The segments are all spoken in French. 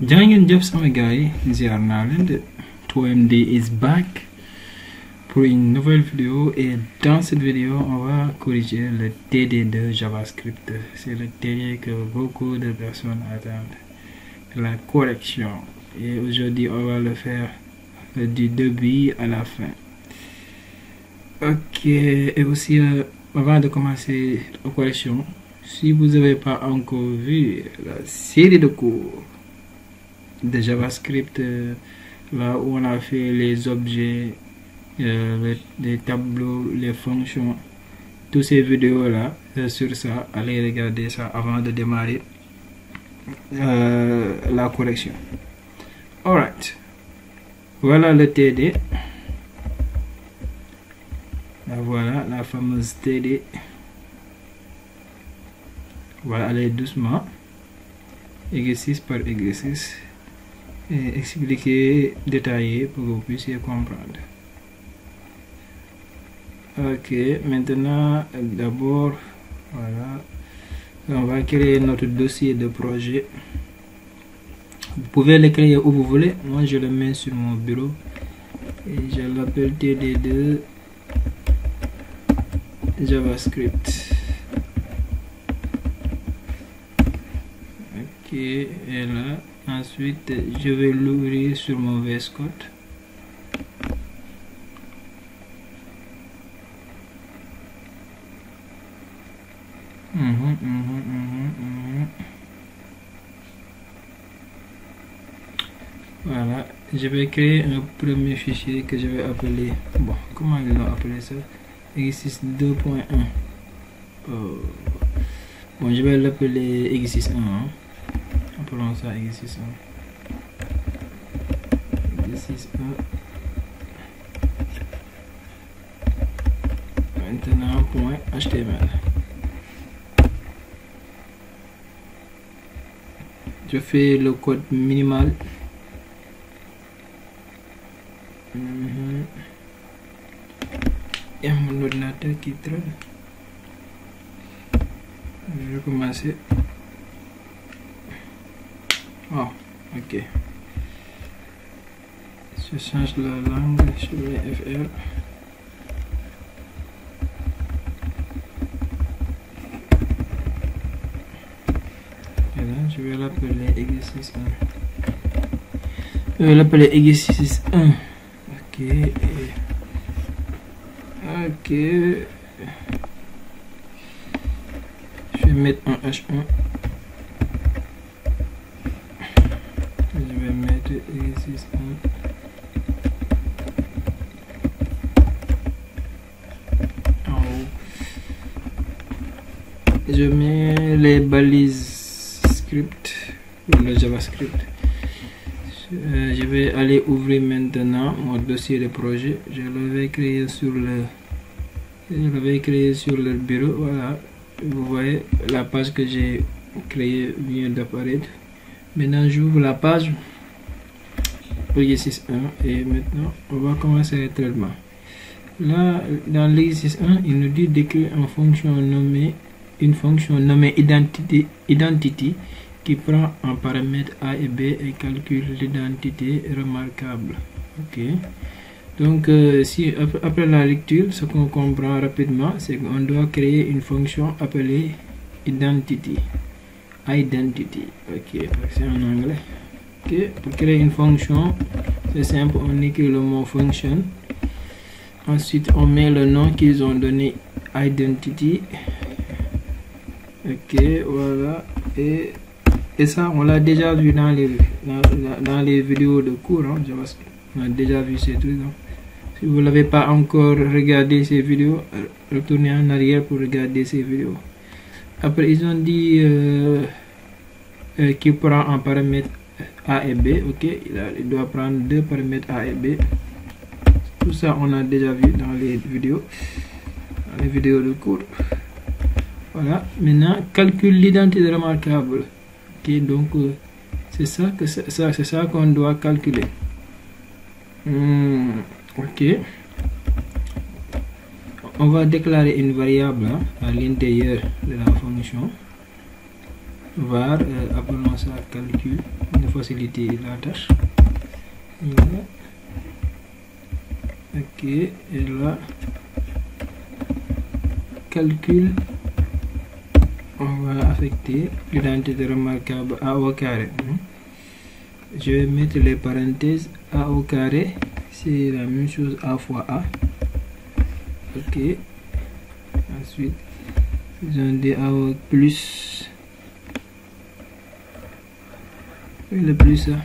Jangin Jeff sama gars, de 2MD is back pour une nouvelle vidéo, et dans cette vidéo on va corriger le TD de JavaScript. C'est le TD que beaucoup de personnes attendent, la correction, et aujourd'hui on va le faire du début à la fin. Ok, et aussi avant de commencer la correction, si vous n'avez pas encore vu la série de cours de JavaScript, là où on a fait les objets, les tableaux, les fonctions, toutes ces vidéos là sur ça, allez regarder ça avant de démarrer la correction. Alright, voilà le TD. Voilà la fameuse TD. Voilà, allez doucement, exercice par exercice, et expliquer, détailler pour que vous puissiez comprendre. Ok, maintenant d'abord, voilà, on va créer notre dossier de projet. Vous pouvez le créer où vous voulez. Moi je le mets sur mon bureau et je l'appelle TD2 JavaScript. Ok, et là ensuite je vais l'ouvrir sur mon VS Code. Voilà, je vais créer un premier fichier que je vais appeler, bon, comment ils l'ont appelé ça, exercice 2.1. Bon, je vais l'appeler exercice 1, hein. Appelons ça exercice 1. Exercice 1. Maintenant, point HTML. Je fais le code minimal. Il y a mon ordinateur qui traîne. Je vais commencer. Oh, ok. Je change la langue, je mets FR. Et là, je vais l'appeler exercice 1. Je vais l'appeler exercice 1. Ok. Ok. Je vais mettre un H1. Je vais mettre exercice 1 en haut. Je mets les balises script pour le JavaScript. Je vais aller ouvrir maintenant mon dossier de projet. Je le vais créer sur le bureau. Voilà, vous voyez la page que j'ai créée vient d'apparaître. Maintenant j'ouvre la page exercice 1 et maintenant on va commencer le traitement. Là dans l'exercice 1, il nous dit d'écrire une fonction nommée identity qui prend en paramètre A et B et calcule l'identité remarquable. Ok, donc si après la lecture, ce qu'on comprend rapidement, c'est qu'on doit créer une fonction appelée identity. Ok, c'est en anglais. Ok, pour créer une fonction, c'est simple, on écrit le mot function, ensuite on met le nom qu'ils ont donné, identity. Ok, voilà, et ça on l'a déjà vu dans les vidéos de cours, hein, on a déjà vu ces trucs, hein. Si vous n'avez pas encore regardé ces vidéos, retournez en arrière pour regarder ces vidéos. Après ils ont dit qu'il prend en paramètre A et B. Ok, il doit prendre deux paramètres A et B. Tout ça on a déjà vu dans les vidéos de cours. Voilà, maintenant calcule l'identité remarquable. Ok, donc c'est ça qu'on doit calculer. Ok, on va déclarer une variable, hein, à l'intérieur de la fonction. var, appelons ça calcul, de faciliter la tâche. Ok, et là, calcul, on va affecter l'identité remarquable A au carré. Je vais mettre les parenthèses A au carré, c'est la même chose A fois A. Ok, ensuite, faisons des A au plus, le plus ça,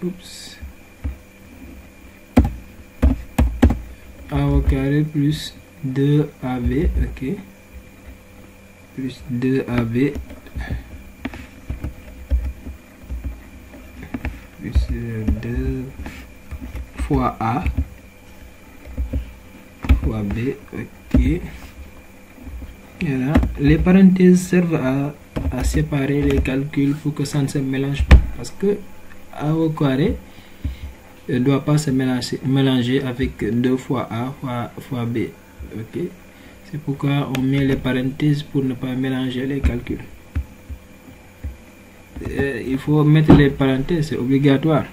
oups, A au carré plus 2AB, ok, plus 2AB, plus 2 fois A fois B, ok. Et là, les parenthèses servent à séparer les calculs pour que ça ne se mélange pas, parce que A au carré ne doit pas se mélanger avec 2 fois A fois B, ok. C'est pourquoi on met les parenthèses pour ne pas mélanger les calculs. Il faut mettre les parenthèses, c'est obligatoire.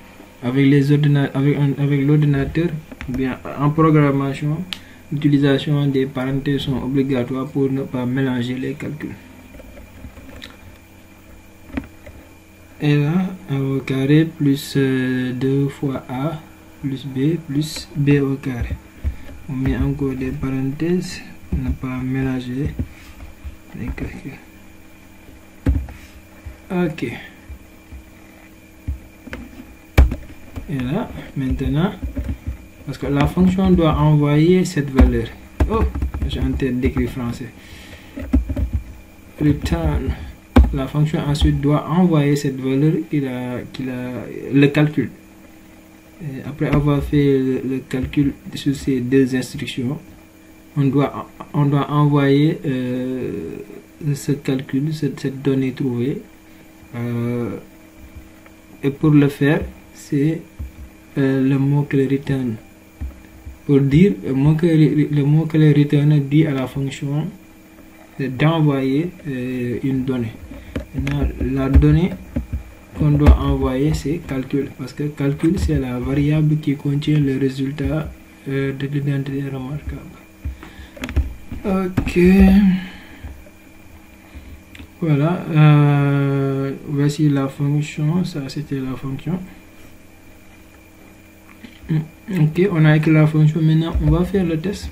Avec l'ordinateur, bien en programmation, l'utilisation des parenthèses sont obligatoires pour ne pas mélanger les calculs. Et là, A au carré plus 2 fois A plus B au carré. On met encore des parenthèses pour ne pas mélanger les calculs. Ok. Et là, maintenant, parce que la fonction doit envoyer cette valeur. Oh, j'ai en tête d'écrire français. Return. La fonction ensuite doit envoyer cette valeur le calcul. Et après avoir fait le calcul sur ces deux instructions, on doit envoyer ce calcul, cette donnée trouvée. Et pour le faire, c'est le mot-clé return. Pour dire, le mot-clé return dit à la fonction d'envoyer une donnée. Maintenant, la donnée qu'on doit envoyer, c'est calcul, parce que calcul, c'est la variable qui contient le résultat de l'identité remarquable. Ok. Voilà. Voici la fonction. Ça, c'était la fonction. Ok, on a écrit la fonction. Maintenant, on va faire le test.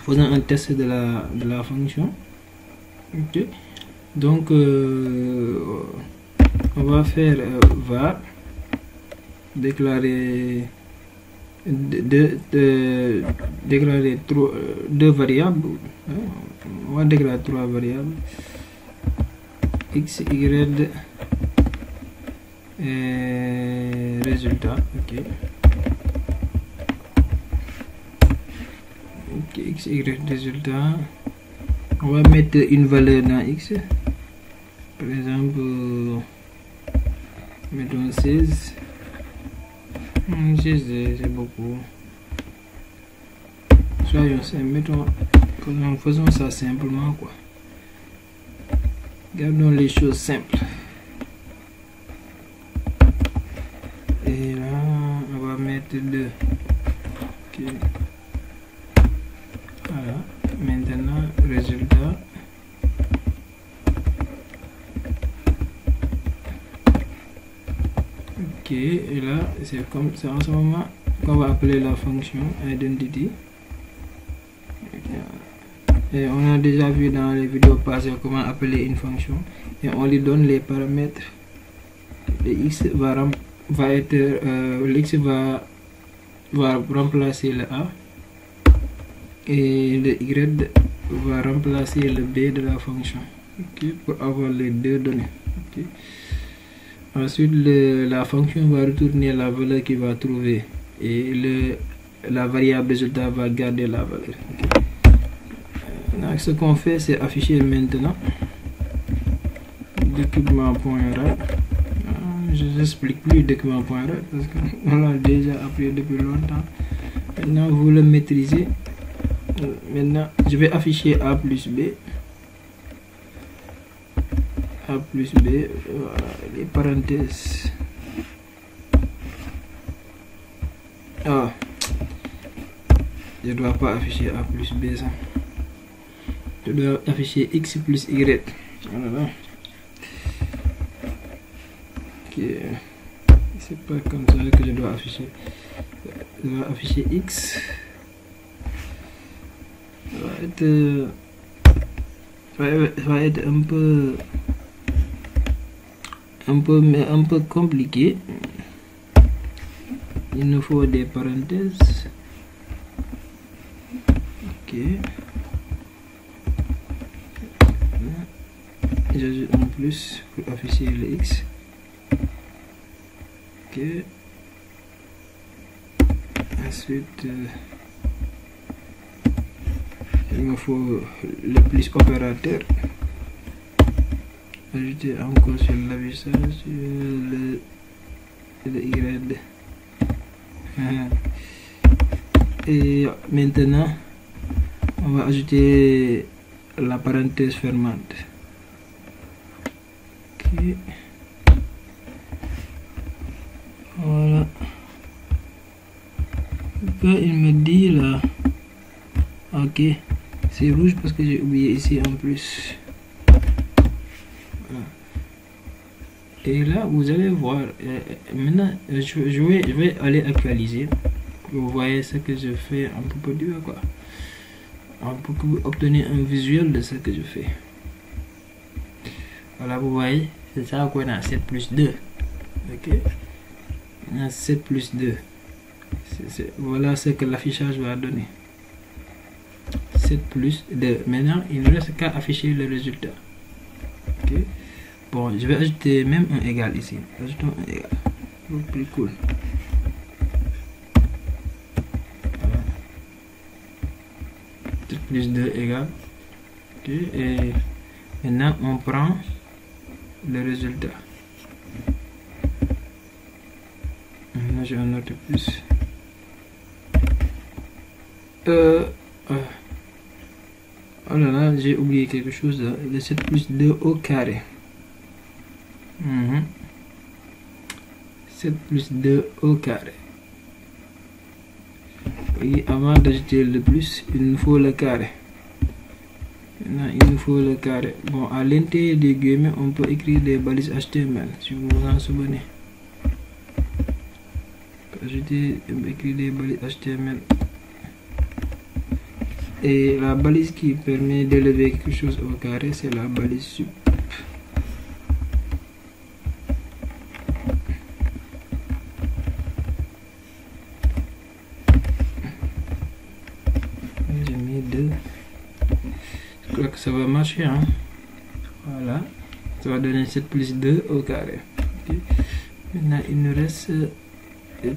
Faisons un test de la fonction. Ok. Donc, on va faire var déclarer déclarer deux variables. On va déclarer 3 variables, x, y et résultat. Ok. Ok, x, y, résultat. On va mettre une valeur dans x. Par exemple, mettons 16. 16, c'est beaucoup. Soyons simples, faisons ça simplement, quoi. Gardons les choses simples. Et là, on va mettre 2. Ok. Voilà. Maintenant, résultat. Ok, et là, c'est comme ça en ce moment qu'on va appeler la fonction identity. Et on a déjà vu dans les vidéos passées comment appeler une fonction. Et on lui donne les paramètres. Le x va remplacer le a. Et le y va remplacer le b de la fonction. Okay, pour avoir les deux données. Okay. Ensuite, la fonction va retourner la valeur qu'il va trouver et la variable résultat va garder la valeur. Okay. Donc, ce qu'on fait, c'est afficher maintenant document.write. Je n'explique plus document.write parce qu'on l'a déjà appris depuis longtemps. Maintenant, vous le maîtrisez. Maintenant, je vais afficher A plus B. A plus B, voilà, les parenthèses. Ah, je dois pas afficher A plus B ça. Je dois afficher X plus Y. Voilà. Ok. C'est pas comme ça que je dois afficher. Je dois afficher X. Ça va être un peu compliqué. Il nous faut des parenthèses. Ok. J'ajoute un plus pour afficher le X. Ok. Ensuite, il me faut le plus opérateur. Ajouter encore sur l'affichage le Y. Et maintenant, on va ajouter la parenthèse fermante. Ok. Voilà. Il me dit là. Ok. C'est rouge parce que j'ai oublié ici en plus. Voilà. Et là, vous allez voir. Maintenant, je vais aller actualiser. Vous voyez ce que je fais un peu plus dur, quoi. Pour que vous obtenez un visuel de ce que je fais. Voilà, vous voyez. C'est ça qu'on a 7 plus 2. Ok. On a 7 plus 2. Voilà ce que l'affichage va donner. 7 plus 2. Maintenant, il ne reste qu'à afficher le résultat. Ok. Bon, je vais ajouter même un égal ici. Ajoutons un égal. Plus cool. Voilà. 7 plus 2 égale. Ok. Et maintenant, on prend le résultat. Maintenant, j'ai un autre plus. Oh là là, j'ai oublié quelque chose là. Le 7 plus 2 au carré. 7 plus 2 au carré. Et avant d'ajouter le plus, il nous faut le carré. Maintenant, il nous faut le carré. Bon, à l'intérieur des guillemets, on peut écrire des balises HTML, si vous vous en souvenez. Ajouter, écrire des balises HTML. Et la balise qui permet d'élever quelque chose au carré, c'est la balise sup. J'ai mis 2. Je crois que ça va marcher, hein. Voilà. Ça va donner 7 plus 2 au carré. Okay. Maintenant, il nous reste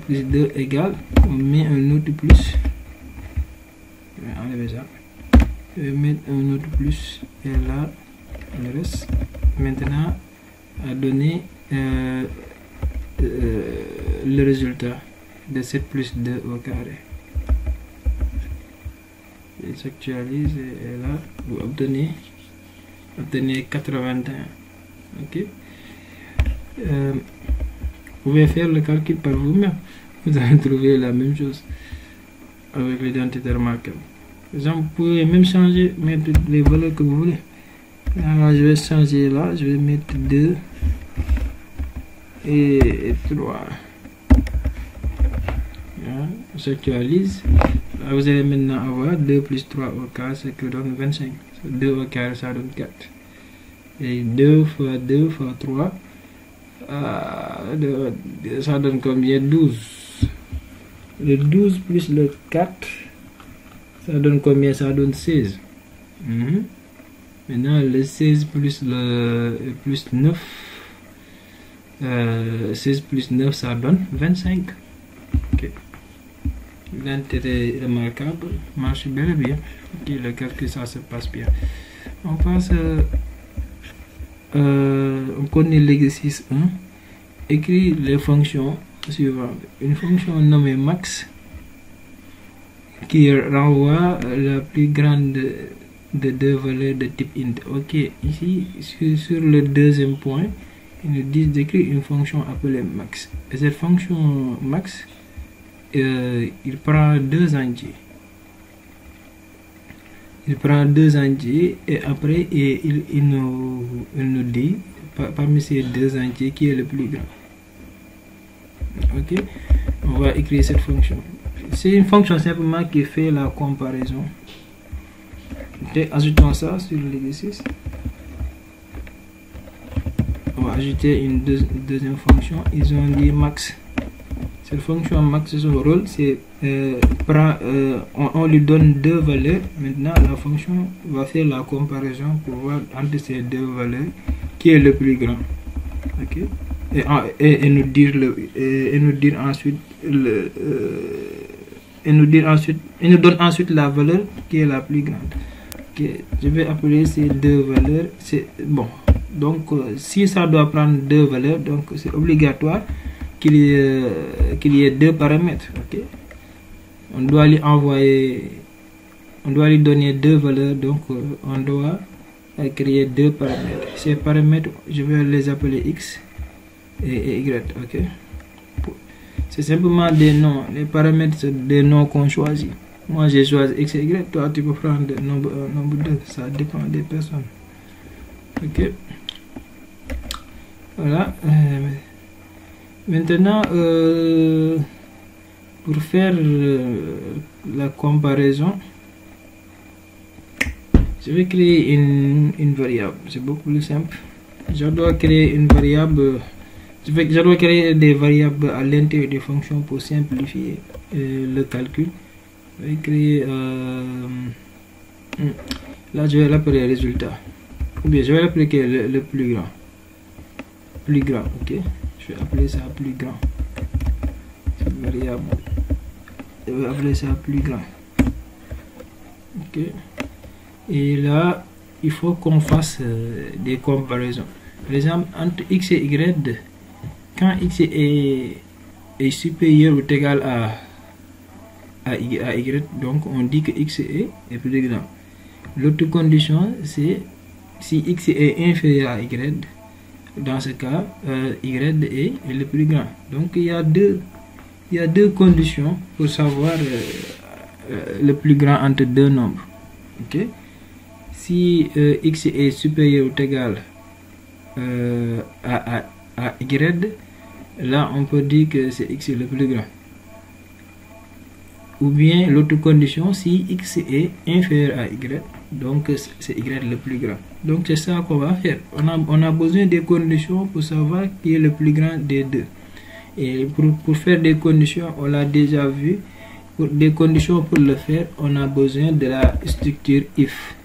plus 2 égale. On met un autre plus. Je vais enlever ça. Je vais mettre un autre plus. Et là, le reste. Maintenant, à donner le résultat de 7 plus 2 au carré. Il s'actualise et là, vous obtenez 81. Ok. Vous pouvez faire le calcul par vous-même. Vous allez trouver la même chose avec l'identité remarquable. Par exemple, vous pouvez même changer, mettre les valeurs que vous voulez. Alors, je vais changer là, je vais mettre 2 et 3. On s'actualise. Là, vous allez maintenant avoir 2 plus 3 au carré, ce qui donne 25. 2 au carré, ça donne 4. Et 2 fois 2 fois 3, ça donne combien? 12. Le 12 plus le 4, ça donne combien? Ça donne 16. Maintenant, le 16 plus le plus 9, 16 plus 9, ça donne 25. Ok. L'intérêt remarquable marche bel et bien. Ok, le calcul, ça se passe bien. On passe, on connaît l'exercice 1. Écrit les fonctions suivantes. Une fonction nommée max qui renvoie la plus grande de deux valeurs de type int. Ok, ici sur le deuxième point, ils nous disent d'écrire une fonction appelée max. Et cette fonction max, il prend deux entiers. Il prend deux entiers et après il nous dit parmi ces deux entiers qui est le plus grand. Ok, on va écrire cette fonction. C'est une fonction simplement qui fait la comparaison. Et ajoutons ça sur l'exercice. On va ajouter une deuxième fonction. Ils ont dit max. Cette fonction max, son rôle, c'est on lui donne deux valeurs. Maintenant, la fonction va faire la comparaison pour voir entre ces deux valeurs qui est le plus grand. Ok. Et nous dire ensuite il nous donne ensuite la valeur qui est la plus grande. Okay. Je vais appeler ces deux valeurs. C'est bon. Donc si ça doit prendre deux valeurs, donc c'est obligatoire qu'il y ait deux paramètres. Okay. On doit lui donner deux valeurs, donc on doit créer deux paramètres. Ces paramètres, je vais les appeler x et y. Ok. C'est simplement des noms. Les paramètres, c'est des noms qu'on choisit. Moi, j'ai choisi x et y. Toi, tu peux prendre nombre 2. Ça dépend des personnes. Ok. Voilà. Maintenant, pour faire la comparaison, je vais créer une variable. C'est beaucoup plus simple. Je dois créer une variable. Je dois créer des variables à l'intérieur des fonctions pour simplifier le calcul. Je vais créer là je vais l'appeler résultat, ou bien je vais l'appeler le plus grand. Ok, je vais appeler ça plus grand. Cette variable, je vais appeler ça plus grand. Ok, et là il faut qu'on fasse des comparaisons. Par exemple, entre x et y, quand x est supérieur ou égal à y, donc on dit que x est plus grand. L'autre condition, c'est si x est inférieur à y, dans ce cas, y est le plus grand. Donc il y a deux conditions pour savoir le plus grand entre deux nombres. Ok, si x est supérieur ou égal à y, là on peut dire que c'est x le plus grand. Ou bien l'autre condition, si x est inférieur à y, donc c'est y le plus grand. Donc c'est ça qu'on va faire. On a besoin des conditions pour savoir qui est le plus grand des deux. Et pour faire des conditions, on l'a déjà vu. Pour des conditions pour le faire, on a besoin de la structure if.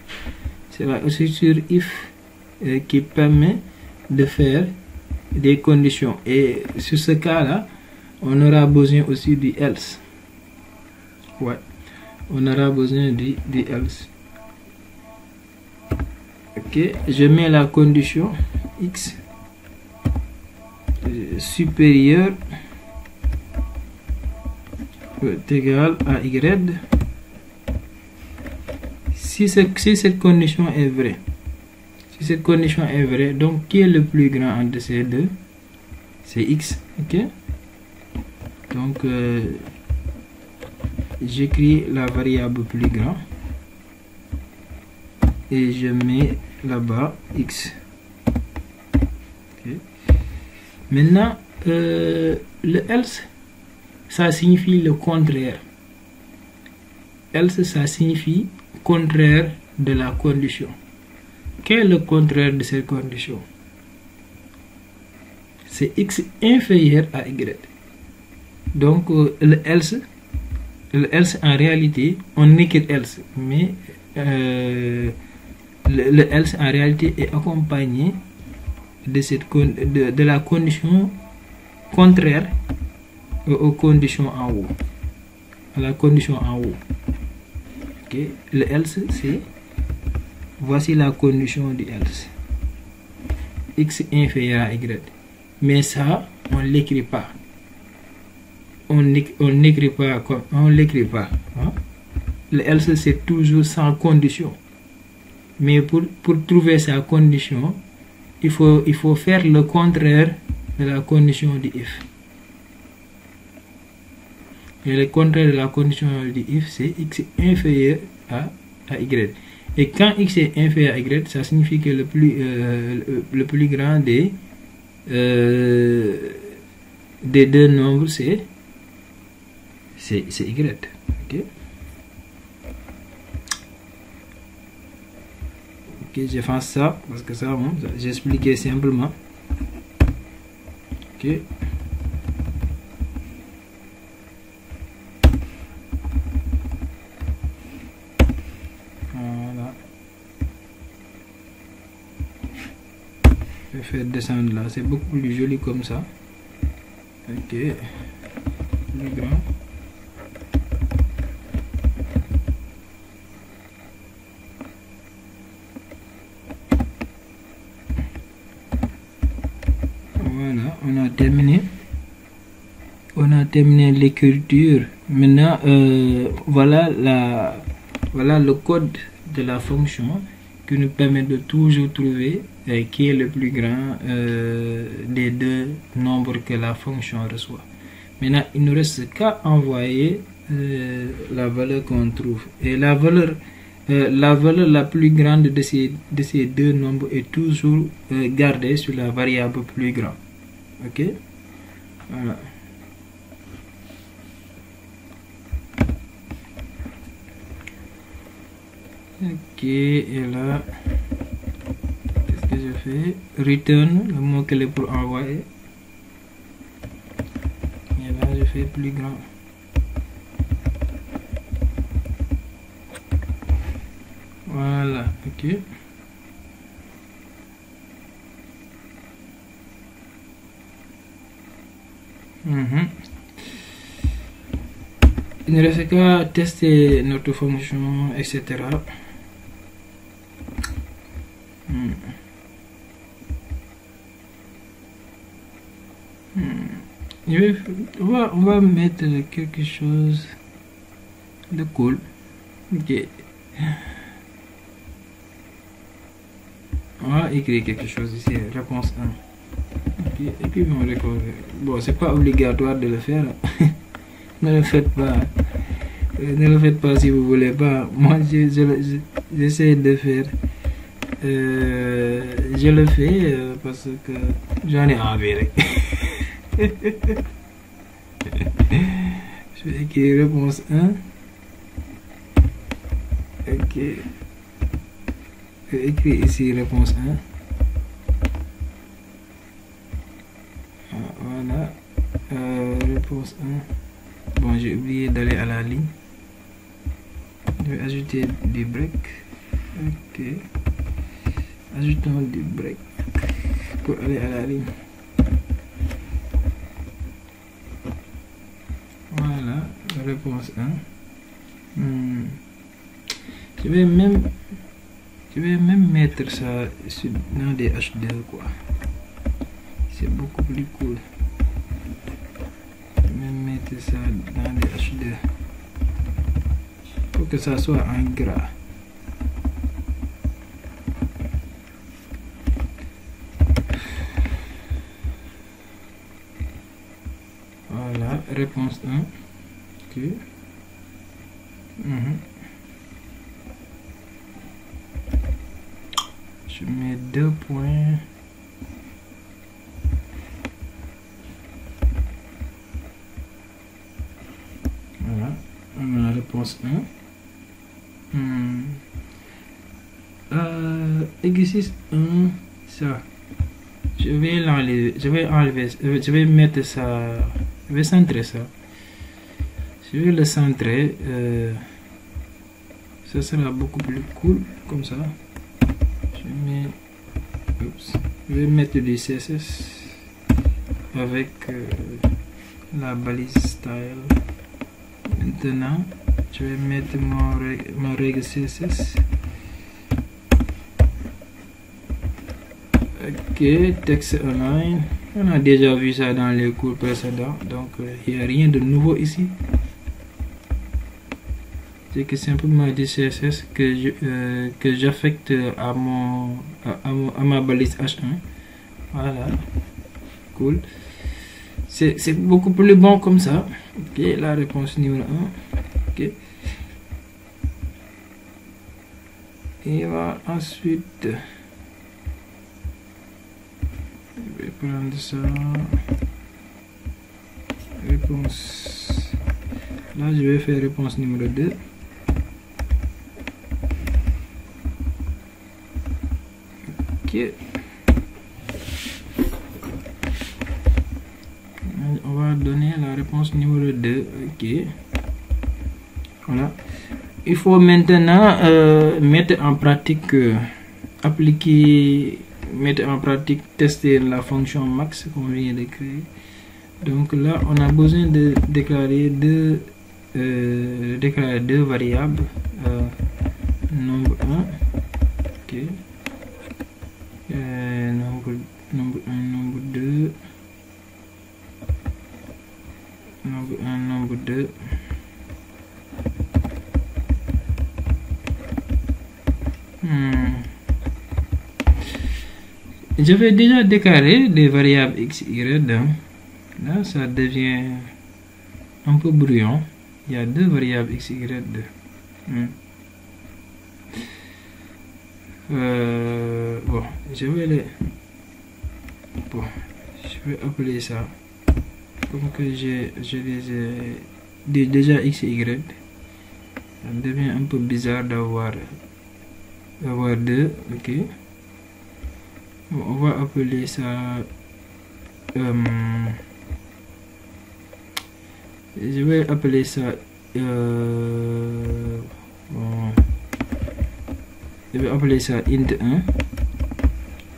C'est la structure if qui permet de faire des conditions. Et sur ce cas-là, on aura besoin aussi du else. Ouais, on aura besoin du else. Ok, je mets la condition x supérieur est égal à y. Si cette condition est vraie, donc qui est le plus grand entre ces deux? C'est x. Ok, donc j'écris la variable plus grand et je mets là-bas x. Okay. Maintenant, le else, ça signifie le contraire. Else, ça signifie contraire de la condition. Quel est le contraire de cette condition? C'est x inférieur à y. Donc le else en réalité, on écrit else, mais le else en réalité est accompagné de la condition contraire aux conditions en haut. À la condition en haut. Okay. Le else, c'est voici la condition du else. X inférieur à y. Mais ça, on ne l'écrit pas. On n'écrit pas comme on l'écrit pas. Hein? Le else, c'est toujours sans condition. Mais pour trouver sa condition, il faut faire le contraire de la condition du if. Et le contraire de la condition du if, c'est x est inférieur à y. Et quand x est inférieur à y, ça signifie que le plus grand des deux nombres, c'est y. Ok, j'efface ça parce que ça, bon, j'ai expliqué simplement. Ok. Voilà. Je vais faire descendre là, c'est beaucoup plus joli comme ça. Ok. Plus grand. On a terminé l'écriture. Maintenant, voilà le code de la fonction qui nous permet de toujours trouver qui est le plus grand des deux nombres que la fonction reçoit. Maintenant, il ne reste qu'à envoyer la valeur qu'on trouve. Et la valeur la plus grande de ces deux nombres est toujours gardée sur la variable plus grand. Ok, voilà. Ok, et là, qu'est-ce que je fais? Return, le mot-clé pour envoyer. Et là, je fais plus grand. Voilà, ok. Il ne reste qu'à tester notre fonction, etc. On va mettre quelque chose de cool. Ok. On va écrire quelque chose ici, réponse 1. Okay. Et puis on recorder. Bon, c'est pas obligatoire de le faire. Ne le faites pas. Ne le faites pas si vous voulez pas. Moi, j'essaie de faire. Je le fais parce que j'en ai envie. Je vais écrire réponse 1. Ok. Je vais écrire ici réponse 1. Voilà. Réponse 1. Bon, j'ai oublié d'aller à la ligne. Je vais ajouter du break. Ok. Ajoutons du break pour aller à la ligne. Voilà, réponse 1. Je vais même mettre ça dans des H2 quoi. C'est beaucoup plus cool. Je vais même mettre ça dans des H2 pour que ça soit en gras. Voilà, réponse 1. Ok. Je mets 2 points. Voilà, on a la réponse 1. Exercice 1, ça. Je vais l'enlever, je vais mettre ça, je vais centrer ça. Je vais le centrer, ça sera beaucoup plus cool comme ça. Je vais mettre du CSS avec la balise style. Maintenant, je vais mettre mon règle CSS. Ok, texte align. On a déjà vu ça dans les cours précédents, donc il n'y a rien de nouveau ici. c'est que simplement du CSS que j'affecte à ma balise H1. Voilà, cool. C'est beaucoup plus bon comme ça. Ok, la réponse numéro 1. Ok. Et va ensuite, je vais prendre ça. Réponse. Là, je vais faire réponse numéro 2. Ok. On va donner la réponse numéro 2. Ok. Voilà. Il faut maintenant mettre en pratique, tester la fonction max qu'on vient de créer. Donc là, on a besoin de déclarer deux variables. Nombre 1, ok. Nombre 1, nombre 2. Nombre 1, nombre 2. J'avais déjà déclaré des variables x, y. Là, ça devient un peu brouillon. Il y a deux variables x, y. Bon, je vais appeler ça. Comme que je les ai déjà x et y. Ça devient un peu bizarre d'avoir deux. Ok. Bon, on va appeler ça. Je vais appeler ça. Bon, je vais appeler ça int 1.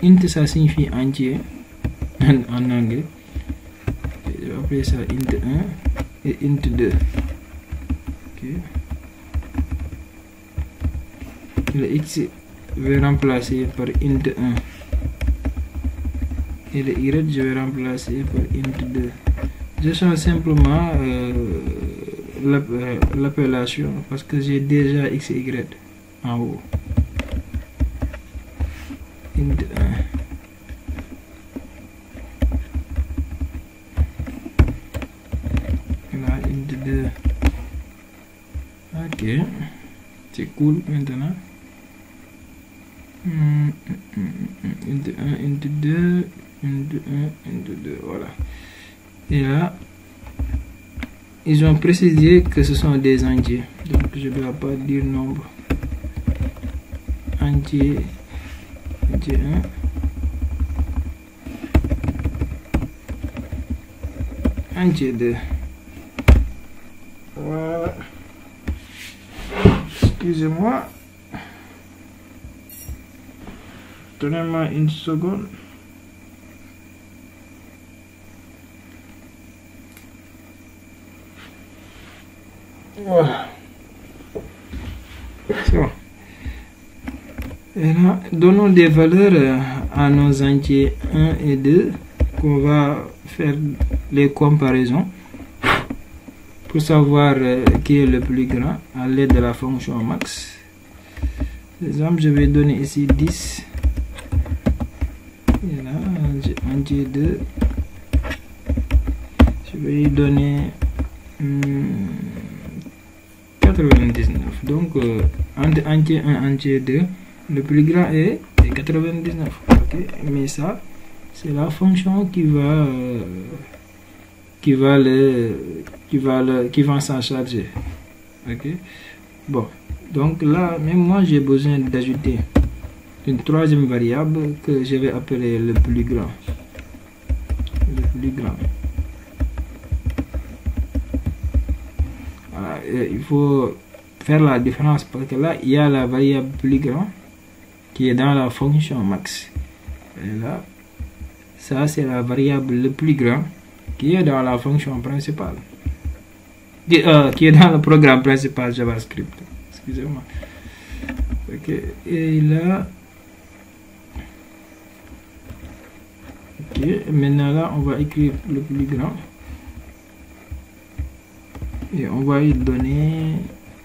Int, ça signifie entier en anglais. Je vais appeler ça int 1 et int 2. Ok. Le x je vais remplacer par int 1 et le y je vais remplacer par int 2. Je change simplement l'appellation parce que j'ai déjà x et y en haut. Int 1. Là, int 2. Ok, c'est cool maintenant. Int 1, int 2, int 1, int 2, voilà. Et là, ils ont précisé que ce sont des entiers. Donc, je ne dois pas dire nombre. Entier 1. Entier 2. Voilà. Excusez-moi. Donnez-moi une seconde. Voilà. C'est bon. Et là, donnons des valeurs à nos entiers 1 et 2 qu'on va faire les comparaisons pour savoir qui est le plus grand à l'aide de la fonction max. Par exemple, je vais donner ici 10. Et là, entier 2. Je vais lui donner 99. Donc, entre entier 1 entier 2, le plus grand est 99. Okay? Mais ça, c'est la fonction qui va s'en charger. Ok. Bon, donc là, même moi, j'ai besoin d'ajouter une troisième variable que je vais appeler le plus grand. Le plus grand. Voilà, il faut faire la différence parce que là, il y a la variable plus grand qui est dans la fonction max. Et là, ça c'est la variable le plus grand qui est dans la fonction principale. Qui est dans le programme principal JavaScript. Excusez-moi. Ok, et là. Ok, maintenant là, on va écrire le plus grand. Et on va lui donner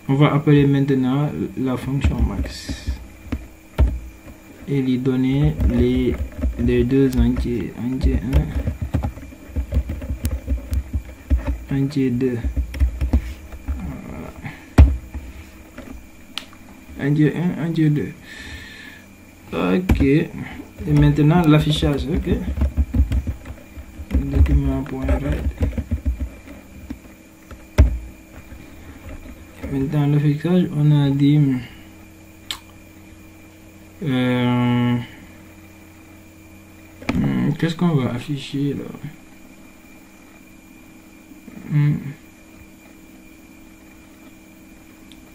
on va appeler maintenant la fonction max et lui donner les deux entiers, entier 1, entier 2. Entier 1, entier 2. Ok. Et maintenant l'affichage. Ok. Document.write. Maintenant l'affichage, on a dit qu'est-ce qu'on va afficher là?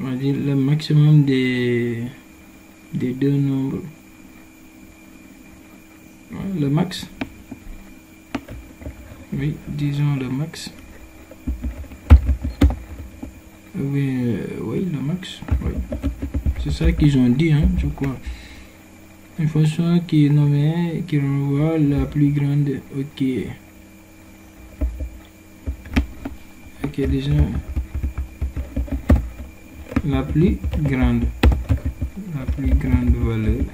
On va dire le maximum des deux nombres. Le max. Oui, disons le max. Oui, oui, le max. Oui. C'est ça qu'ils ont dit, hein, je crois. Une fonction qui est nommée, qui renvoie la plus grande. Ok. Ok, déjà. La plus grande valeur.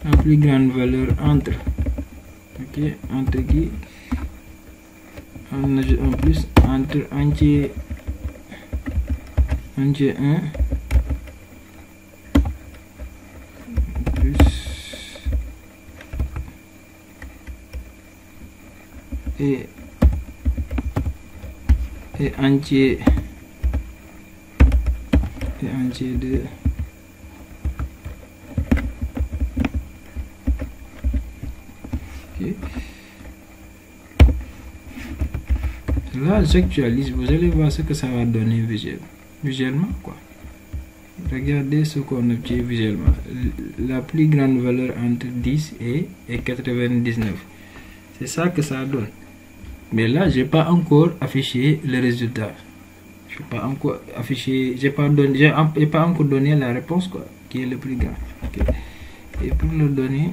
La plus grande valeur entre. Ok, entre qui? On ajoute en plus entre entier 1 plus et entier 2. Okay. Là, j'actualise, vous allez voir ce que ça va donner visuellement, quoi. Regardez ce qu'on obtient visuellement. La plus grande valeur entre 10 et 99. C'est ça que ça donne. Mais là, j'ai pas encore affiché le résultat. Je n'ai pas encore affiché, j'ai pas encore donné la réponse, quoi, qui est le plus grand. Okay. Et pour le donner,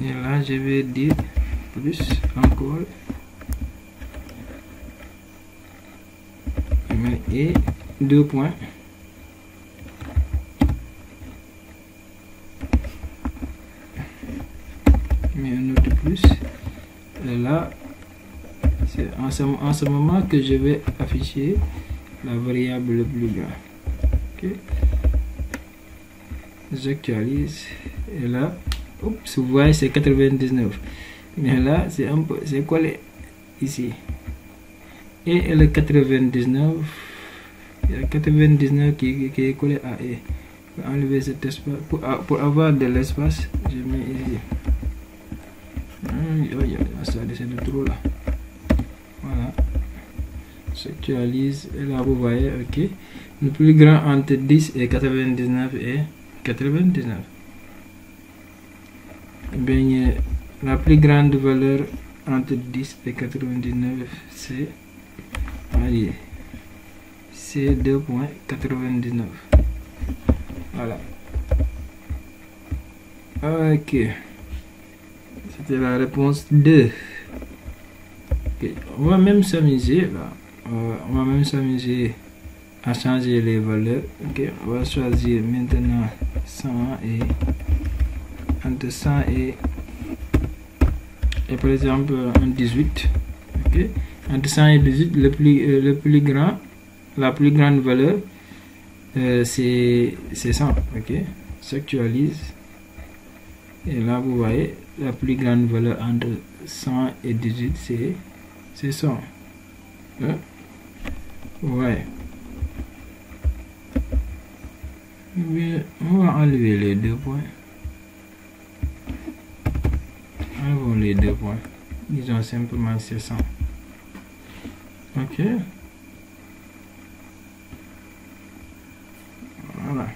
et là je vais dire plus encore et 2 points. Mais un autre plus. Et là, c'est en ce moment que je vais afficher la variable le plus grand. Ok. J'actualise et là, oups, vous voyez c'est 99. Mais là c'est un peu, c'est collé ici. Et le 99, il y a 99 qui est collé à E. Pour enlever cet espace, pour avoir de l'espace, je mets ici. Ça descend de trop là. Voilà. J'actualise et là vous voyez, ok. Le plus grand entre 10 et 99 est 99. Bien, la plus grande valeur entre 10 et 99 c'est, allez, c'est 2.99. Voilà. Ok. C'était la réponse 2. Okay. On va même s'amuser là. On va même s'amuser à changer les valeurs. Ok. On va choisir maintenant 100 et entre 100 et par exemple un 18. Ok. Entre 100 et 18, le plus grand, la plus grande valeur c'est 100. Ok. S'actualise. Et là vous voyez la plus grande valeur entre 100 et 18 c'est 100. Hein? Ouais. Mais on va enlever les 2 points. Enlevons les 2 points. Disons simplement c'est 100. Ok. Voilà.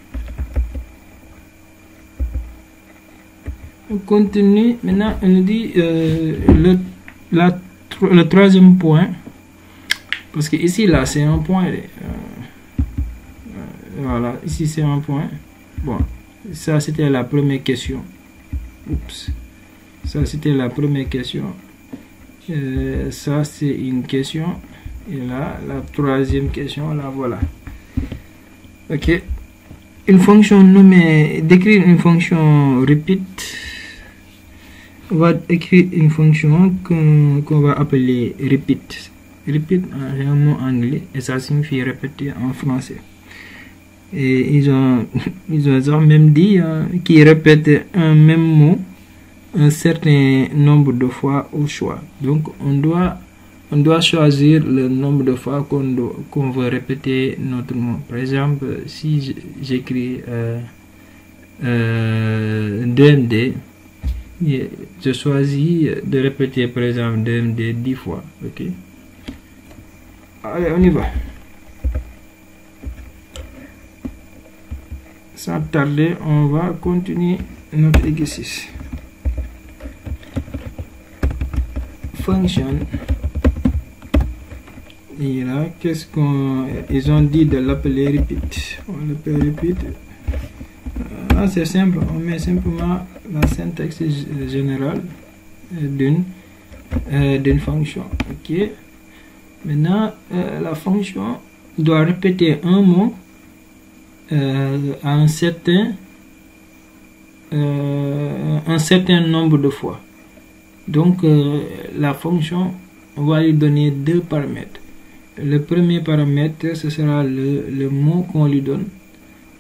On continue. Maintenant, on nous dit le troisième point. Parce que ici, là, c'est un point. Voilà, ici, c'est un point. Bon, ça, c'était la première question. Oups. Ça, c'était la première question. Ça c'est une question. Et là, la troisième question, là voilà. Ok. Une fonction nommée, décrire une fonction repeat. On va écrire une fonction qu'on va appeler repeat. Repeat, c'est un mot anglais et ça signifie répéter en français. Et ils ont même dit qu'ils répètent un même mot un certain nombre de fois au choix. Donc on doit choisir le nombre de fois qu'on veut répéter notre mot. Par exemple, si j'écris DMD, je choisis de répéter par exemple DMD 10 fois. Ok. Allez, on y va. Sans tarder, on va continuer notre exercice. Function. Et là, qu'est-ce qu'ils ont dit de l'appeler repeat? On l'appelle repeat. Là, c'est simple. On met simplement la syntaxe générale d'une fonction. Ok. Maintenant, la fonction doit répéter un mot à un certain nombre de fois. Donc la fonction, on va lui donner deux paramètres. Le premier paramètre, ce sera le mot qu'on lui donne,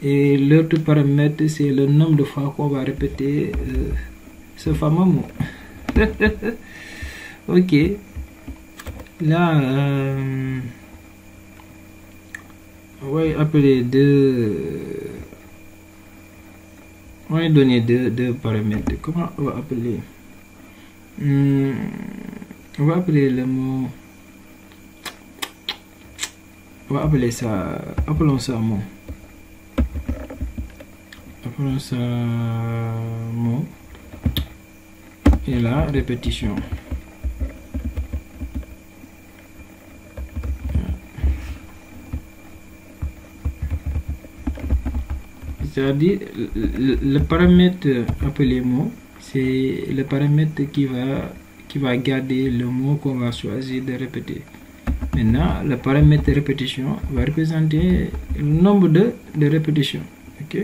et l'autre paramètre, c'est le nombre de fois qu'on va répéter ce fameux mot. Ok. Là, on va appeler on va donner deux paramètres. Comment on va appeler? On va appeler le mot. On va appeler ça. Appelons ça mot. Appelons ça mot. Et là, répétition. C'est-à-dire, le paramètre appelé mot, c'est le paramètre qui va garder le mot qu'on va choisir de répéter. Maintenant, le paramètre répétition va représenter le nombre de répétitions. Ok.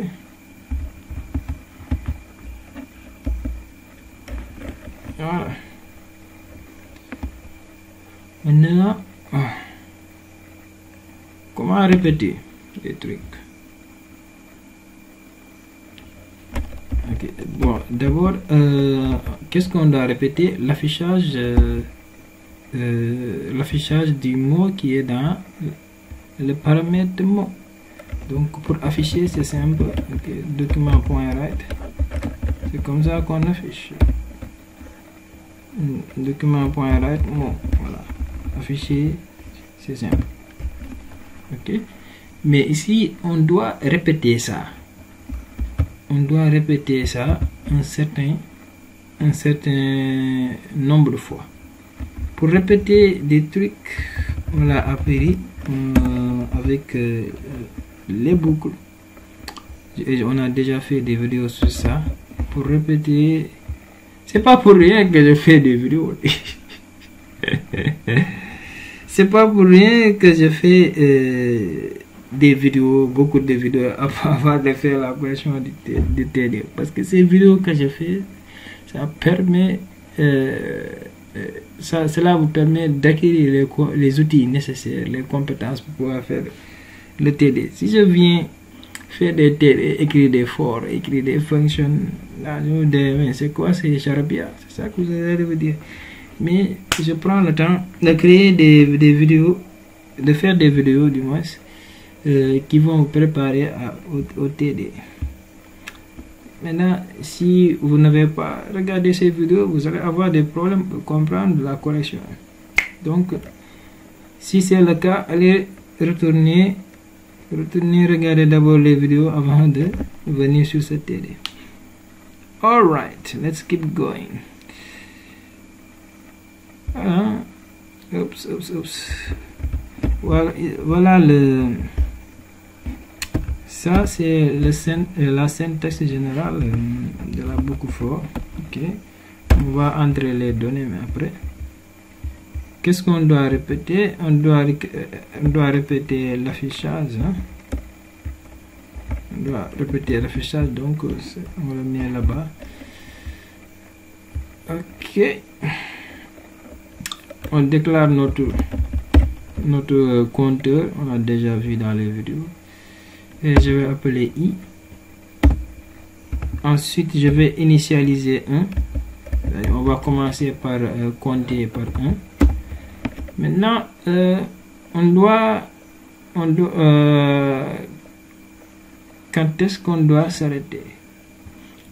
Voilà. Maintenant, comment répéter les trucs? Okay. Bon, d'abord, qu'est-ce qu'on doit répéter? L'affichage du mot qui est dans le paramètre mot. Donc pour afficher, c'est simple. Okay. Document.write, c'est comme ça qu'on affiche. Document.write mot. Voilà. Afficher, c'est simple. Ok. Mais ici, on doit répéter ça. On doit répéter ça un certain nombre de fois. Pour répéter des trucs, on l'a appris avec les boucles. On a déjà fait des vidéos sur ça. Pour répéter, c'est pas pour rien que je fais des vidéos. C'est pas pour rien que je fais des vidéos, beaucoup de vidéos avant de faire la correction du TD, parce que ces vidéos que je fais, ça permet cela vous permet d'acquérir les outils nécessaires, les compétences pour pouvoir faire le TD. Si je viens faire des TD, écrire des for, écrire des fonctions, là je vous dis c'est quoi, c'est charabia, c'est ça que vous allez vous dire. Mais je prends le temps de créer des vidéos, de faire des vidéos du moins, qui vont vous préparer au TD. Maintenant, si vous n'avez pas regardé ces vidéos, vous allez avoir des problèmes pour comprendre la correction. Donc, si c'est le cas, allez retourner regarder d'abord les vidéos avant de venir sur ce TD. Alright, let's keep going. Oups. Voilà ça c'est la syntaxe générale de la boucle for. Ok, on va entrer les données mais après. qu'est-ce qu'on doit répéter? On doit répéter l'affichage. Hein? On doit répéter l'affichage, donc on le met là-bas. Ok. On déclare notre compteur, on a déjà vu dans les vidéos. Et je vais appeler i. Ensuite, je vais initialiser 1. On va commencer par compter par 1. Maintenant, quand est-ce qu'on doit s'arrêter?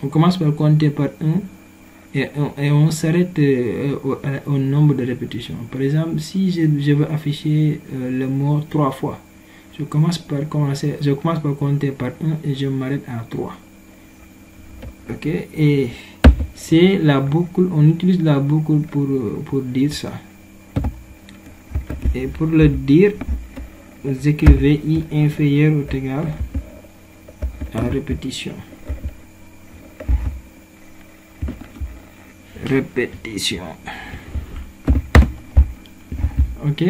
On commence par compter par 1 et on s'arrête au nombre de répétitions. Par exemple, si je veux afficher le mot 3 fois, je commence par compter par 1 et je m'arrête à 3. Ok, et c'est la boucle, on utilise la boucle pour dire ça. Et pour le dire, vous écrivez i inférieur ou égal à répétition. Répétition. Ok,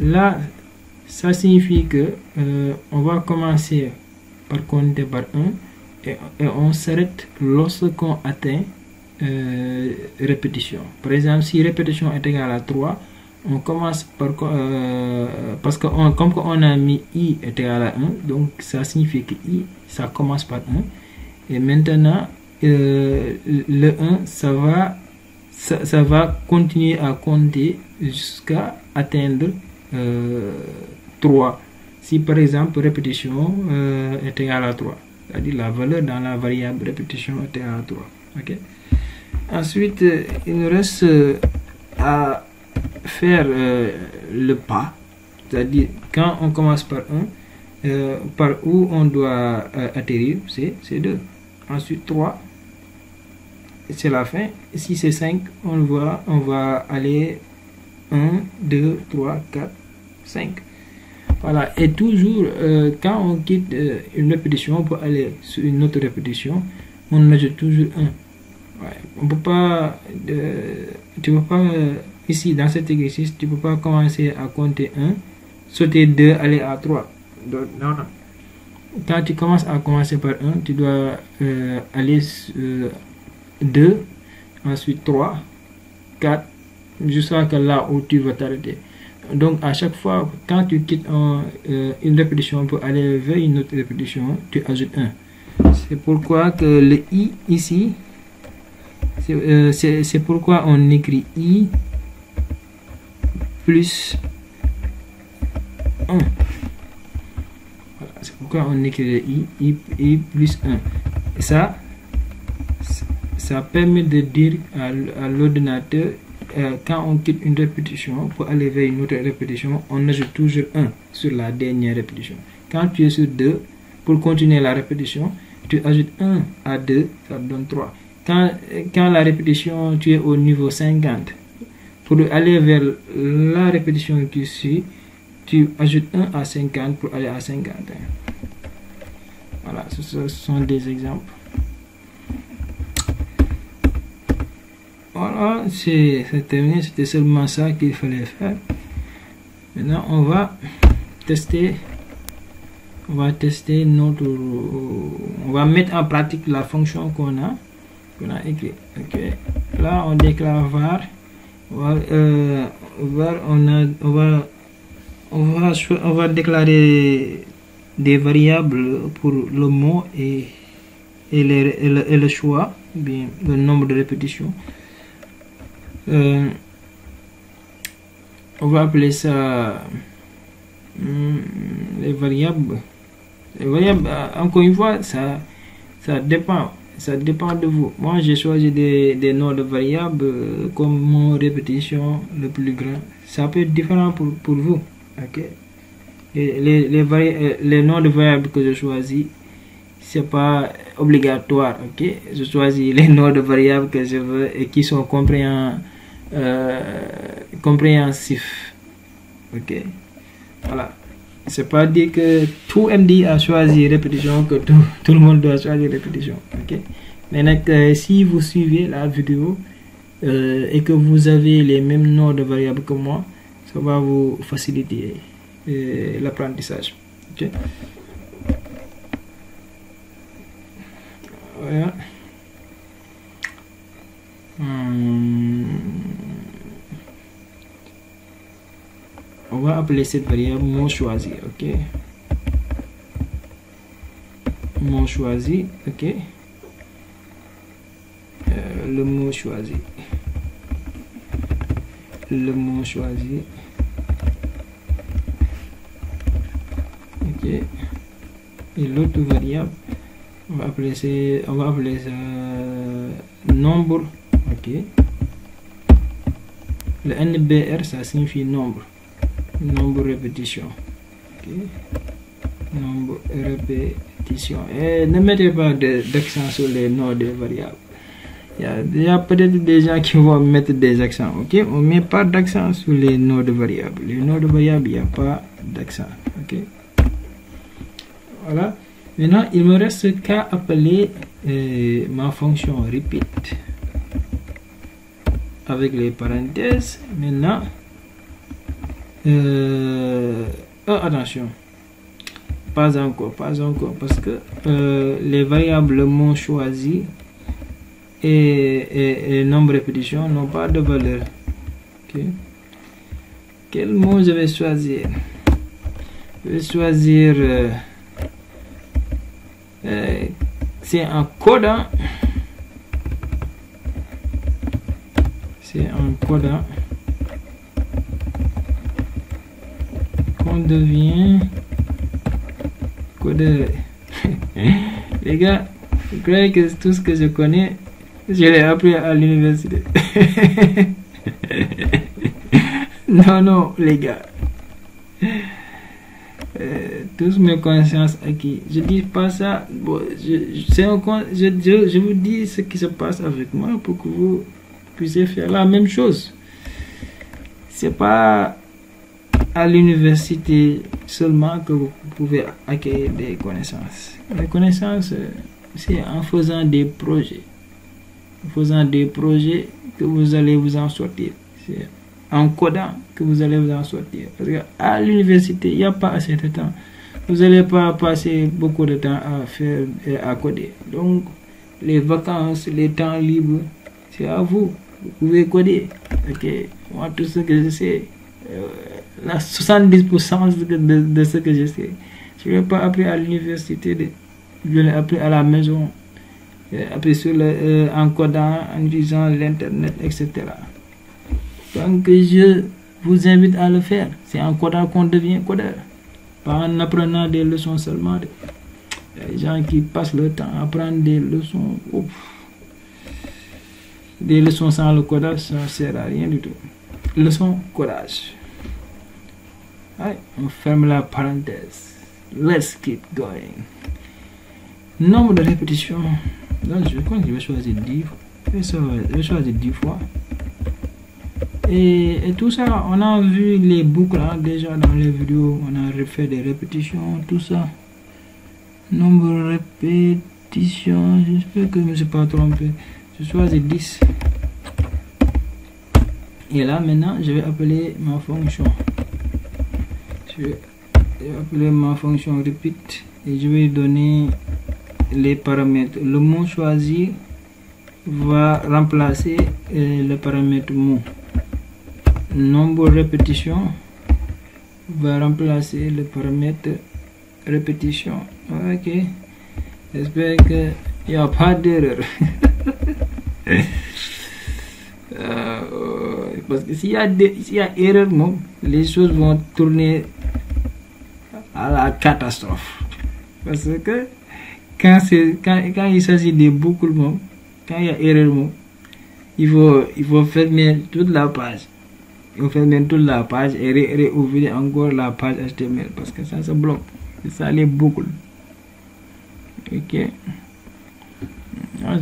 là ça signifie que on va commencer par compter par 1 et on s'arrête lorsqu'on atteint répétition. Par exemple, si répétition est égale à 3, on commence par parce que comme on a mis i est égal à 1, donc ça signifie que i ça commence par 1 et maintenant le 1 ça va continuer à compter jusqu'à atteindre 3. Si par exemple répétition est égale à 3, c'est-à-dire la valeur dans la variable répétition est égale à 3. Ok. Ensuite, il nous reste à faire le pas, c'est-à-dire quand on commence par 1, par où on doit atterrir, c'est 2. Ensuite 3, c'est la fin. Si c'est 5, on va aller 1, 2, 3, 4, 5. Voilà, et toujours quand on quitte une répétition pour aller sur une autre répétition, on ajoute toujours 1. Ouais, on peut pas, tu peux pas, ici dans cet exercice, tu peux pas commencer à compter 1, sauter 2, aller à 3. Donc, non. Quand tu commences par 1, tu dois aller 2, ensuite 3, 4, jusqu'à là où tu vas t'arrêter. Donc à chaque fois, quand tu quittes une répétition pour aller vers une autre répétition, tu ajoutes 1. C'est pourquoi que le i ici, c'est pourquoi on écrit i plus 1. Voilà, c'est pourquoi on écrit le i plus 1. Et ça permet de dire à l'ordinateur, quand on quitte une répétition pour aller vers une autre répétition, on ajoute toujours 1 sur la dernière répétition. Quand tu es sur 2, pour continuer la répétition, tu ajoutes 1 à 2, ça donne 3. Quand la répétition, tu es au niveau 50, pour aller vers la répétition qui suit, tu ajoutes 1 à 50 pour aller à 51. Voilà, ce sont des exemples. Voilà, c'est terminé, c'était seulement ça qu'il fallait faire. Maintenant, on va tester on va mettre en pratique la fonction qu'on a écrite. Ok, là on déclare var, on va déclarer des variables pour le mot et le choix, bien le nombre de répétitions. On va appeler ça les variables. Encore une fois, ça dépend de vous. Moi j'ai choisi des noms de variables comme mon répétition le plus grand. Ça peut être différent pour vous. Ok, les noms de variables que je choisis, c'est pas obligatoire. Ok, je choisis les noms de variables que je veux et qui sont compréhensifs. Ok, voilà, c'est pas dire que tout MD a choisi répétition, que tout le monde doit choisir répétition. Ok, mais si vous suivez la vidéo, et que vous avez les mêmes noms de variables que moi, ça va vous faciliter l'apprentissage. Ok. Voilà. On va appeler cette variable mot choisi. Ok. Mot choisi. Ok. Le mot choisi. Le mot choisi. Ok. Et l'autre variable, on va appeler ça nombre. Ok. Le NBR, ça signifie nombre. Nombre répétition. Ok. Nombre répétition. Et ne mettez pas d'accent sur les noms des variables. Il y a peut-être des gens qui vont mettre des accents. Ok. On ne met pas d'accent sur les noms de variables. Les noms de variables, il n'y a pas d'accent. Ok. Voilà. Maintenant, il me reste qu'à appeler ma fonction repeat avec les parenthèses. Maintenant, attention, pas encore, parce que les variables mot choisi et nombre répétition n'ont pas de valeur. Okay. Quel mot je vais choisir? Je vais choisir c'est un codant. C'est un codant qu'on devient codeur. Les gars, vous croyez que tout ce que je connais, je l'ai appris à l'université? Non, les gars. Tous mes connaissances acquises. Je dis pas ça. Bon, je vous dis ce qui se passe avec moi pour que vous puissiez faire la même chose. C'est pas à l'université seulement que vous pouvez acquérir des connaissances. Les connaissances, c'est en faisant des projets. En faisant des projets que vous allez vous en sortir. C'est en codant que vous allez vous en sortir. Parce qu'à l'université, il n'y a pas assez de temps. Vous n'allez pas passer beaucoup de temps à faire et à coder. Donc, les vacances, les temps libres, c'est à vous. Vous pouvez coder. Ok. Moi, tout ce que je sais, la 70% de ce que je sais, je ne l'ai pas appris à l'université, je l'ai appris à la maison, appris en codant, en utilisant l'internet, etc. Donc, je vous invite à le faire. C'est en codant qu'on devient codeur. Pas en apprenant des leçons seulement. Les gens qui passent leur temps à apprendre des leçons. Ouf. Des leçons sans le codage, ça ne sert à rien du tout. Leçon codage. Allez, on ferme la parenthèse. Let's keep going. Nombre de répétitions. Là, je crois que je vais choisir 10 fois. Je vais choisir 10 fois. Et tout ça, on a vu les boucles hein, déjà dans les vidéos. On a refait des répétitions, tout ça. Nombre de répétitions. J'espère que je ne me suis pas trompé. Je choisis 10. Et là, maintenant, je vais appeler ma fonction. Je vais appeler ma fonction repeat. Et je vais donner les paramètres. Le mot choisi va remplacer le paramètre mot. Nombre de répétitions va remplacer le paramètre répétition. Ok. J'espère qu'il n'y a pas d'erreur. Parce que s'il y a erreur, les choses vont tourner à la catastrophe. Parce que quand il s'agit des boucles, quand il y a erreur, il faut fermer toute la page. Il faut fermer toute la page et réouvrir encore la page HTML parce que ça se bloque. C'est ça les boucles. Ok.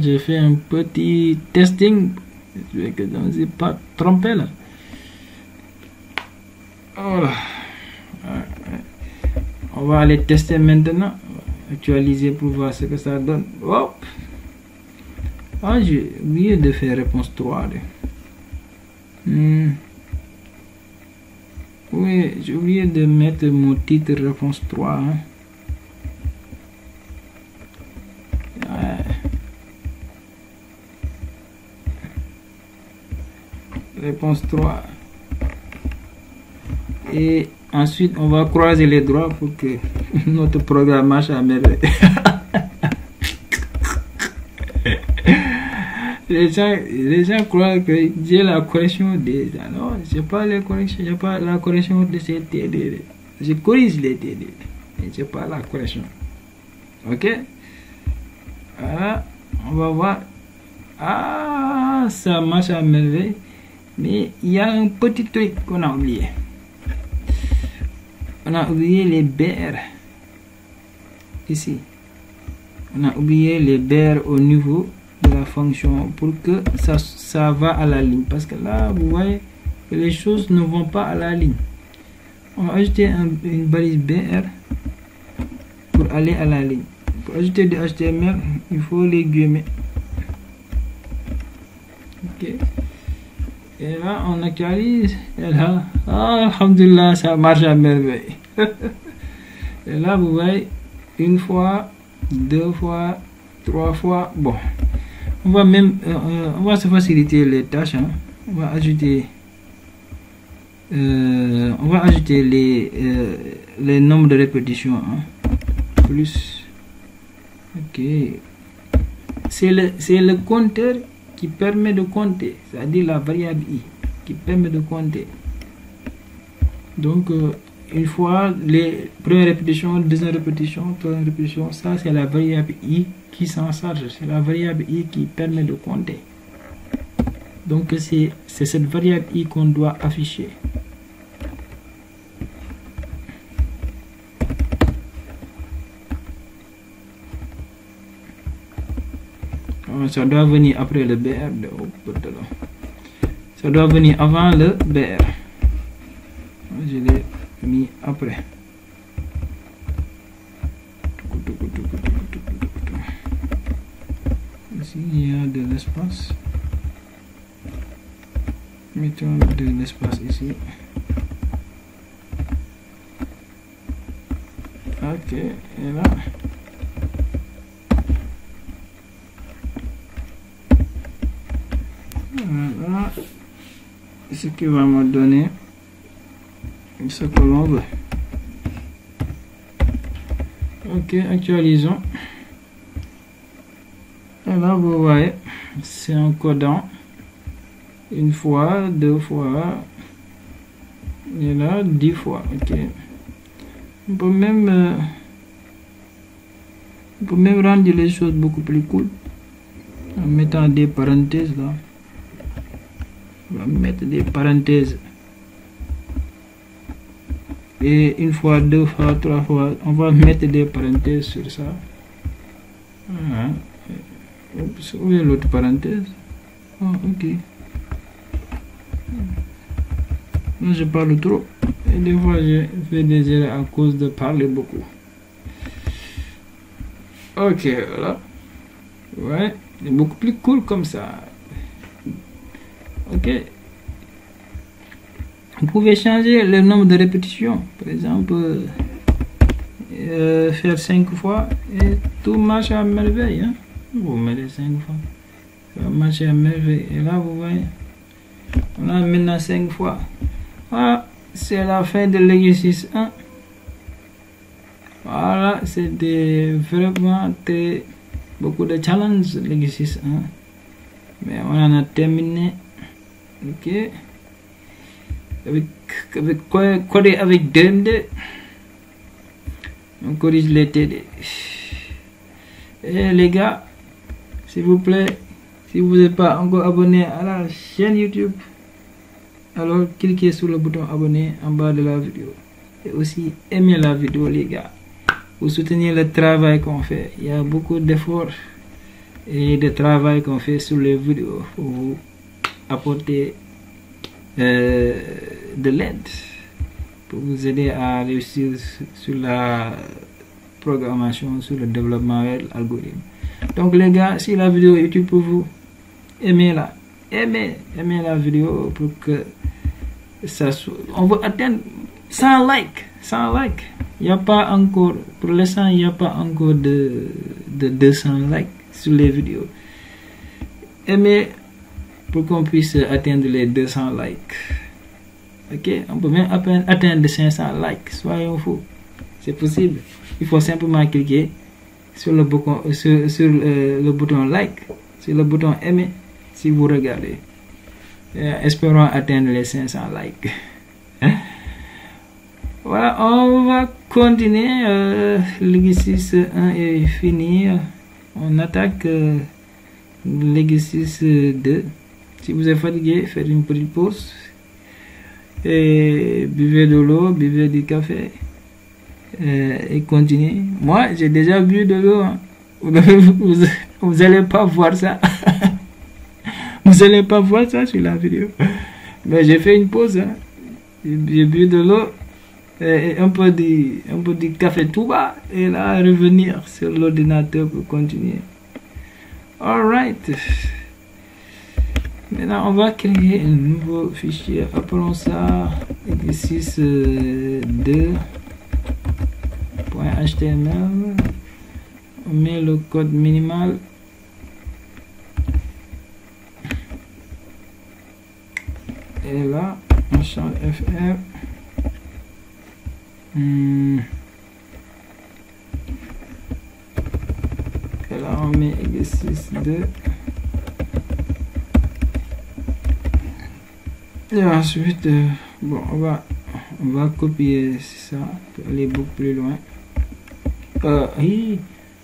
J'ai fait un petit testing. Je vais que je ne suis pas trompé là. Voilà. On va aller tester maintenant. Actualiser pour voir ce que ça donne. Hop. Ah, j'ai oublié de faire réponse 3. Oui, j'ai oublié de mettre mon titre réponse 3. Hein. Ouais. Réponse 3. Et ensuite, on va croiser les doigts pour que notre programme marche à merveille. Les gens croient que j'ai la correction des... Non, j'ai pas la correction de ces TD. Je corrige les TD, mais j'ai pas la correction. Ok? Voilà, on va voir. Ah, ça marche à merveille. Mais il y a un petit truc qu'on a oublié. On a oublié les BR. Ici. On a oublié les BR au niveau de la fonction pour que ça va à la ligne. Parce que là, vous voyez que les choses ne vont pas à la ligne. On va ajouter une balise BR pour aller à la ligne. Pour ajouter du HTML, il faut les gommer. Ok. Et là, on actualise. Et là, alhamdulillah, ça marche à merveille. Et là, vous voyez, une fois, 2 fois, 3 fois. Bon, on va même, on va se faciliter les tâches. Hein. On va ajouter les nombres de répétitions. Hein. Plus. Ok. C'est le compteur qui permet de compter, c'est-à-dire la variable i qui permet de compter. Donc une fois les premières répétitions, deuxième répétition, troisième répétition, ça c'est la variable i qui s'en charge, c'est la variable i qui permet de compter. Donc c'est cette variable i qu'on doit afficher. Ça doit venir après le BR. Ça doit venir avant le BR. Je l'ai mis après. Ici, il y a de l'espace. Mettons de l'espace ici. Ok, et là. Voilà ce qui va me donner ce que l'on veut. Ok, actualisons. Et là, vous voyez, c'est un codant. Une fois, 2 fois, et là, 10 fois. Ok. On peut même rendre les choses beaucoup plus cool en mettant des parenthèses là. On va mettre des parenthèses. Et une fois, 2 fois, 3 fois, on va mettre des parenthèses sur ça. Voilà. Où est l'autre parenthèse? Oh, ok. Là, je parle trop. Et des fois, je fais des erreurs à cause de parler beaucoup. Ok, voilà. Ouais, c'est beaucoup plus cool comme ça. Ok. Vous pouvez changer le nombre de répétitions. Par exemple, faire 5 fois et tout marche à merveille. Hein? Vous mettez 5 fois. Ça va marcher à merveille. Et là, vous voyez, on a maintenant 5 fois. Ah, c'est la fin de l'exercice 1. Voilà, c'était vraiment beaucoup de challenges, l'exercice 1. Mais on en a terminé. Ok. Coder avec DMD. On corrige les TD. Et les gars, s'il vous plaît, si vous n'êtes pas encore abonné à la chaîne YouTube, alors cliquez sur le bouton abonner en bas de la vidéo. Et aussi aimez la vidéo, les gars. Vous soutenez le travail qu'on fait. Il y a beaucoup d'efforts et de travail qu'on fait sur les vidéos pour vous apporter de l'aide, pour vous aider à réussir sur la programmation, sur le développement web, l'algorithme. Donc les gars, si la vidéo est utile pour vous, aimez-la, aimer la vidéo pour que ça soit... On veut atteindre 100 likes. Il n'y a pas encore, pour l'instant, il n'y a pas encore de 200 likes sur les vidéos. Aimer pour qu'on puisse atteindre les 200 likes. Ok, on peut même atteindre 500 likes. Soyons fous, c'est possible. Il faut simplement cliquer sur le bouton, le bouton like, sur le bouton aimer si vous regardez. Espérons atteindre les 500 likes. Voilà, on va continuer. L'exercice 1 est fini. On attaque l'exercice 2. Si vous êtes fatigué, faites une petite pause. Et buvez de l'eau, buvez du café. Et continuez. Moi, j'ai déjà bu de l'eau. Hein. Vous allez pas voir ça. Vous allez pas voir ça sur la vidéo. Mais j'ai fait une pause. Hein. J'ai bu de l'eau. Et un peu de café tout bas. Et là, revenir sur l'ordinateur pour continuer. Alright. Maintenant, on va créer un nouveau fichier. Appelons ça exercice 2.html. On met le code minimal. Et là, on change FR. Et là, on met exercice 2. Et ensuite, bon, on va copier ça pour aller beaucoup plus loin.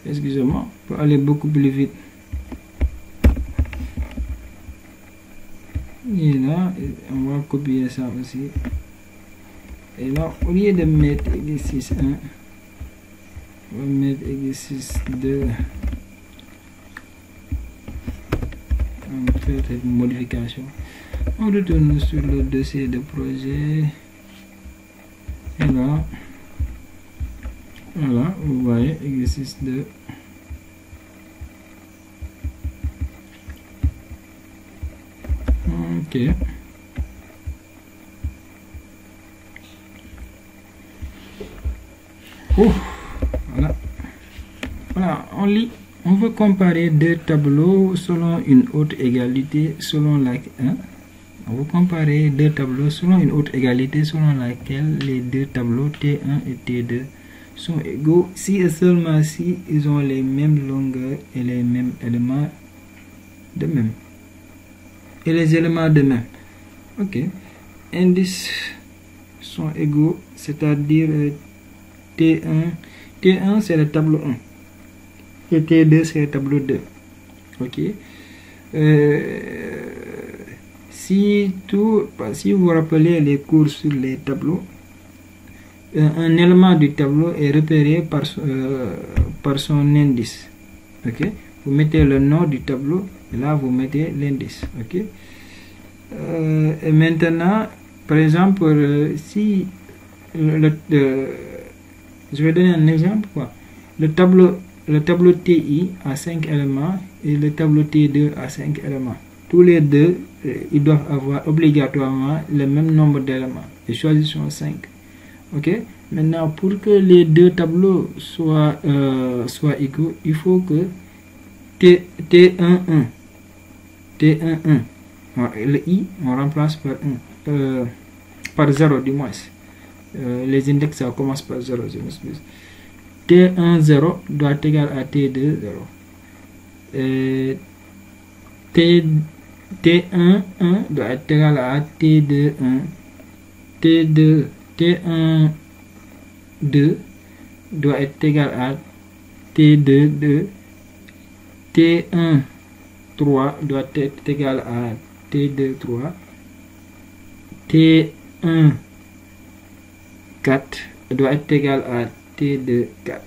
Excusez-moi, pour aller beaucoup plus vite. Et là, on va copier ça aussi. Et là, au lieu de mettre exercice 1, on va mettre exercice 2. On va faire cette modification. On retourne sur le dossier de projet. Et là, voilà, vous voyez, exercice 2. Ok. Voilà, on lit. On veut comparer deux tableaux selon une haute égalité selon laquelle on veut comparer deux tableaux selon une haute égalité selon laquelle les deux tableaux T1 et T2 sont égaux si et seulement si ils ont les mêmes longueurs et les mêmes éléments de même. Et les éléments de même. Ok. Indices sont égaux, c'est-à-dire T1 c'est le tableau 1. Et T2 c'est le tableau 2. Ok. Si vous rappelez les cours sur les tableaux, un élément du tableau est repéré par son indice. Ok. Vous mettez le nom du tableau et là vous mettez l'indice. Ok. Et maintenant, par exemple, si je vais donner un exemple quoi. Le tableau TI a 5 éléments et le tableau T2 a 5 éléments. Tous les deux, ils doivent avoir obligatoirement le même nombre d'éléments. Et choisissons 5. Ok. Maintenant, pour que les deux tableaux soient égaux, il faut que T11, le I, on remplace par 1, par 0 du moins. Les index, ça commence par 0, je m'excuse. T1, 0 doit être égal à T2, 0. T1, 1 doit être égal à T2, 1. T1, 2 doit être égal à T2, 2. T1, 3 doit être égal à T2, 3. T1, 4 doit être égal à T2, 4.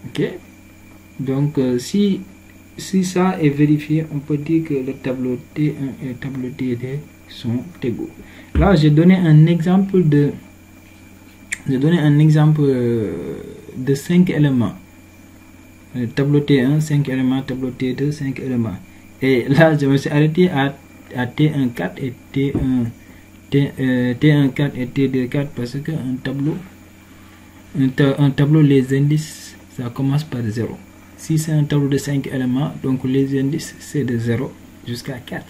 Ok. Donc, si ça est vérifié, on peut dire que le tableau T1 et le tableau T2 sont égaux. Là, j'ai donné un exemple de 5 éléments. Le tableau T1, 5 éléments, tableau T2, 5 éléments. Et là, je me suis arrêté à à T1 4 et T1 4 et T2 4 parce que un tableau, les indices, ça commence par 0. Si c'est un tableau de 5 éléments, donc les indices, c'est de 0 jusqu'à 4.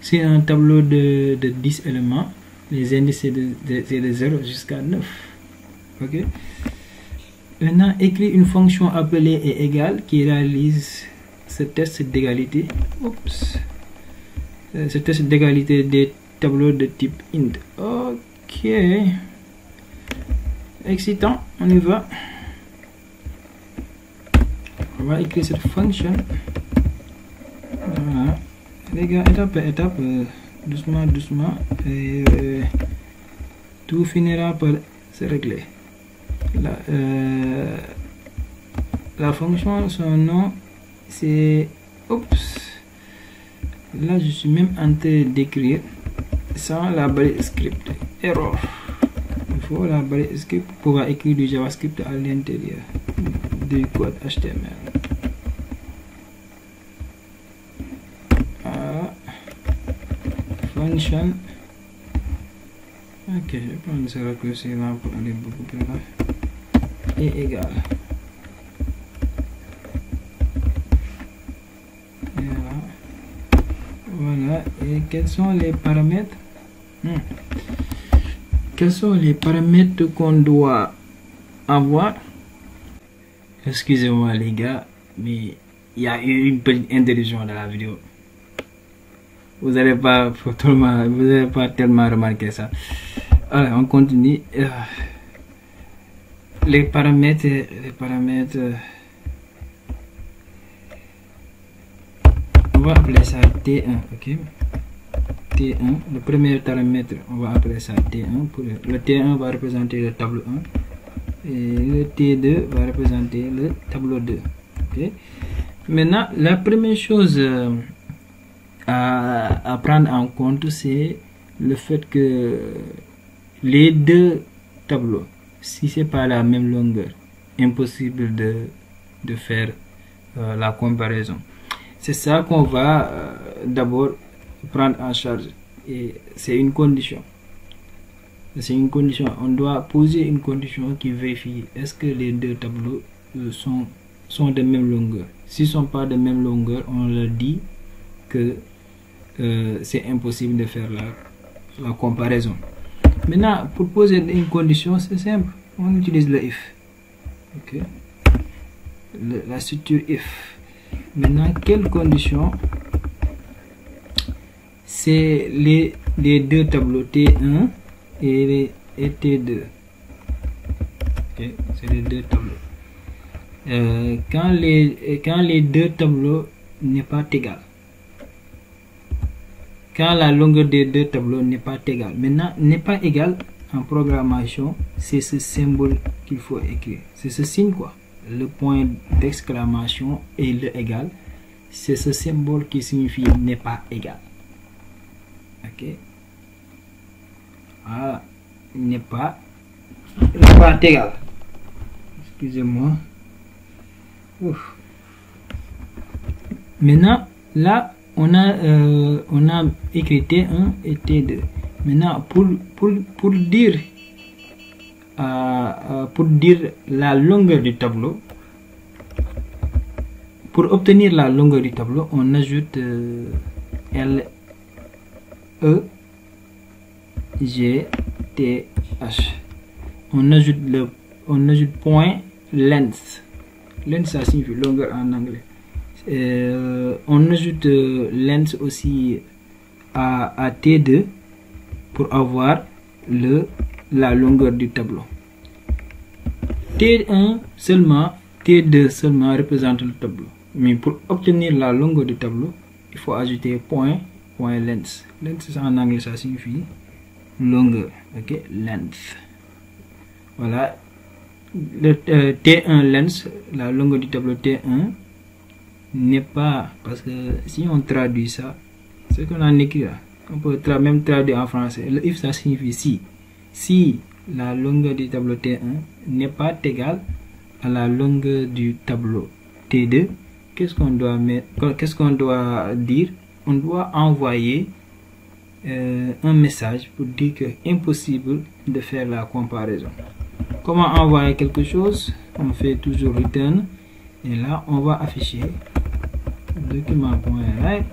Si un tableau de 10 éléments, les indices, c'est de 0 jusqu'à 9. Ok. Maintenant, écris une fonction appelée et égale qui réalise ce test d'égalité. Oups. Ce test d'égalité des tableaux de type int. Ok. Excitant, on y va. On va écrire cette fonction. Voilà. Les gars, étape par étape, doucement, doucement, et tout finira par se régler. La fonction, son nom, c'est... Oups. Là, je suis même en train d'écrire sans la barre script. Error. Il faut la barre script pour pouvoir écrire du JavaScript à l'intérieur du code HTML. Function. Ok, je vais prendre ce raccourci là pour aller beaucoup plus loin. Et égal. Voilà. Et quels sont les paramètres? Quels sont les paramètres qu'on doit avoir? Excusez-moi les gars, mais il y a eu une petite interruption dans la vidéo. Vous n'avez pas tellement remarqué ça. Alors, on continue. Les paramètres. On va appeler ça T1, ok? T1, le premier paramètre, on va appeler ça T1. Le T1 va représenter le tableau 1 et le T2 va représenter le tableau 2. Ok? Maintenant, la première chose à prendre en compte, c'est le fait que les deux tableaux, si c'est pas la même longueur, impossible de faire la comparaison. C'est ça qu'on va d'abord prendre en charge, et c'est une condition. C'est une condition. On doit poser une condition qui vérifie est-ce que les deux tableaux sont de même longueur. S'ils ne sont pas de même longueur, on leur dit que c'est impossible de faire la comparaison. Maintenant, pour poser une condition, c'est simple. On utilise le if. Ok. La structure if. Maintenant, quelle condition? C'est les deux tableaux T1 et T2. Ok, c'est les deux tableaux. Quand les deux tableaux n'est pas égal. Quand la longueur des deux tableaux n'est pas égale. Maintenant, n'est pas égal en programmation, c'est ce symbole qu'il faut écrire. C'est ce signe quoi. Le point d'exclamation et le égal. C'est ce symbole qui signifie n'est pas égal. Ok. Voilà. N'est pas égal. Excusez-moi. Maintenant, là, on a écrit T1 et T2. Maintenant, pour dire la longueur du tableau, pour obtenir la longueur du tableau, on ajoute L E G T H. On ajoute point length. Length, ça signifie longueur en anglais. On ajoute length aussi à T2 pour avoir la longueur du tableau. T1 seulement, T2 seulement représente le tableau. Mais pour obtenir la longueur du tableau, il faut ajouter point length. Length en anglais, ça signifie longueur. Ok, length. Voilà. Le T1 length, la longueur du tableau T1 n'est pas, parce que si on traduit ça, c'est qu'on a écrit là, on peut même traduire en français. Le if, ça signifie si la longueur du tableau T1 n'est pas égale à la longueur du tableau T2, qu'est-ce qu'on doit dire? On doit envoyer un message pour dire que impossible de faire la comparaison. Comment envoyer quelque chose? On fait toujours return et là on va afficher document.write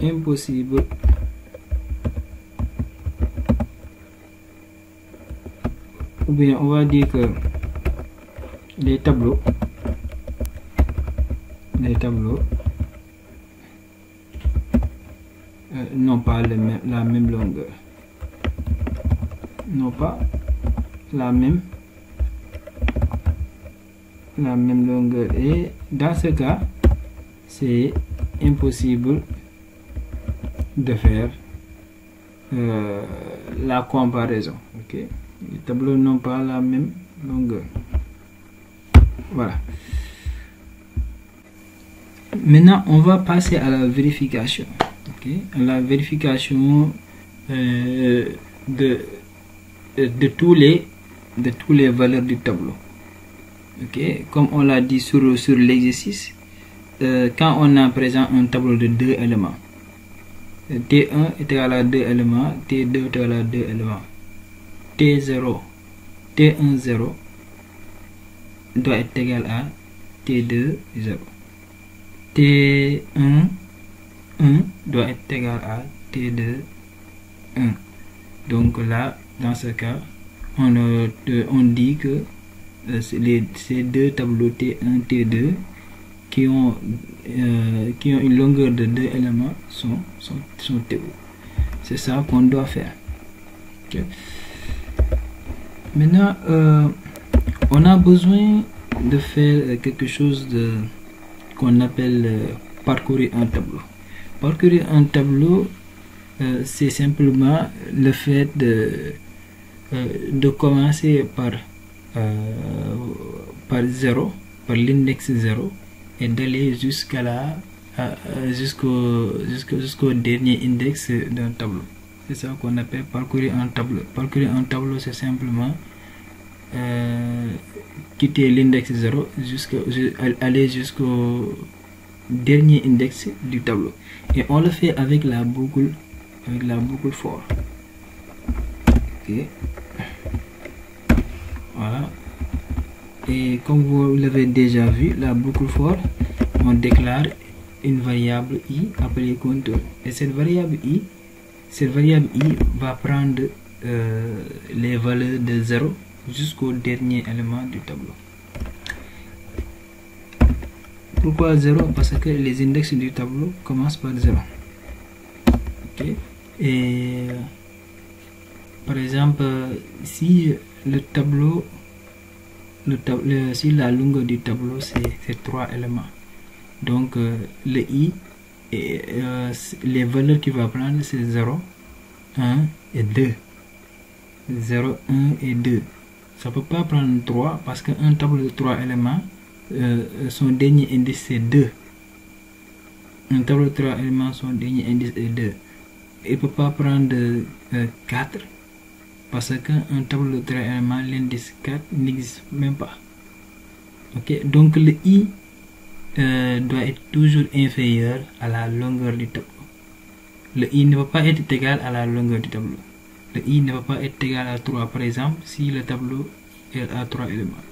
impossible ou bien on va dire que les tableaux n'ont pas la même longueur, n'ont pas la même longueur, et dans ce cas c'est impossible de faire la comparaison. Ok, les tableaux n'ont pas la même longueur. Voilà. Maintenant on va passer à la vérification. Ok, la vérification de tous les valeurs du tableau. Ok, comme on l'a dit sur l'exercice, quand on a présent un tableau de 2 éléments, T1 est égal à 2 éléments, T2 est égal à 2 éléments, T1 0 doit être égal à T2 0, T1 1 doit être égal à T2 1. Donc là, dans ce cas, on dit que ces deux tableaux T1 T2 qui ont une longueur de 2 éléments sont égaux. C'est ça qu'on doit faire. Okay. Maintenant on a besoin de faire quelque chose qu'on appelle parcourir un tableau. Parcourir un tableau, c'est simplement le fait de commencer par 0, par l'index 0, et d'aller jusqu'au dernier index d'un tableau. C'est ça qu'on appelle parcourir un tableau. Parcourir un tableau, c'est simplement quitter l'index 0 aller jusqu'au dernier index du tableau, et on le fait avec la boucle for. Ok, voilà. Et comme vous l'avez déjà vu, la boucle for, on déclare une variable i appelée contour, et cette variable i va prendre les valeurs de 0 jusqu'au dernier élément du tableau. Pourquoi 0? Parce que les index du tableau commencent par 0. Okay. Et par exemple, si si la longueur du tableau c'est 3 éléments, donc le i et les valeurs qu'il va prendre c'est 0, 1 et 2. 0, 1 et 2. Ça peut pas prendre 3 parce qu'un tableau de 3 éléments, son dernier indice c'est 2. Un tableau de 3 éléments, son dernier indice est 2. Il peut pas prendre 4 parce qu'un tableau de 3 éléments, l'indice 4 n'existe même pas. Ok, donc le i doit être toujours inférieur à la longueur du tableau. Le i ne va pas être égal à la longueur du tableau. Le i ne va pas être égal à 3, par exemple, si le tableau est à 3 éléments.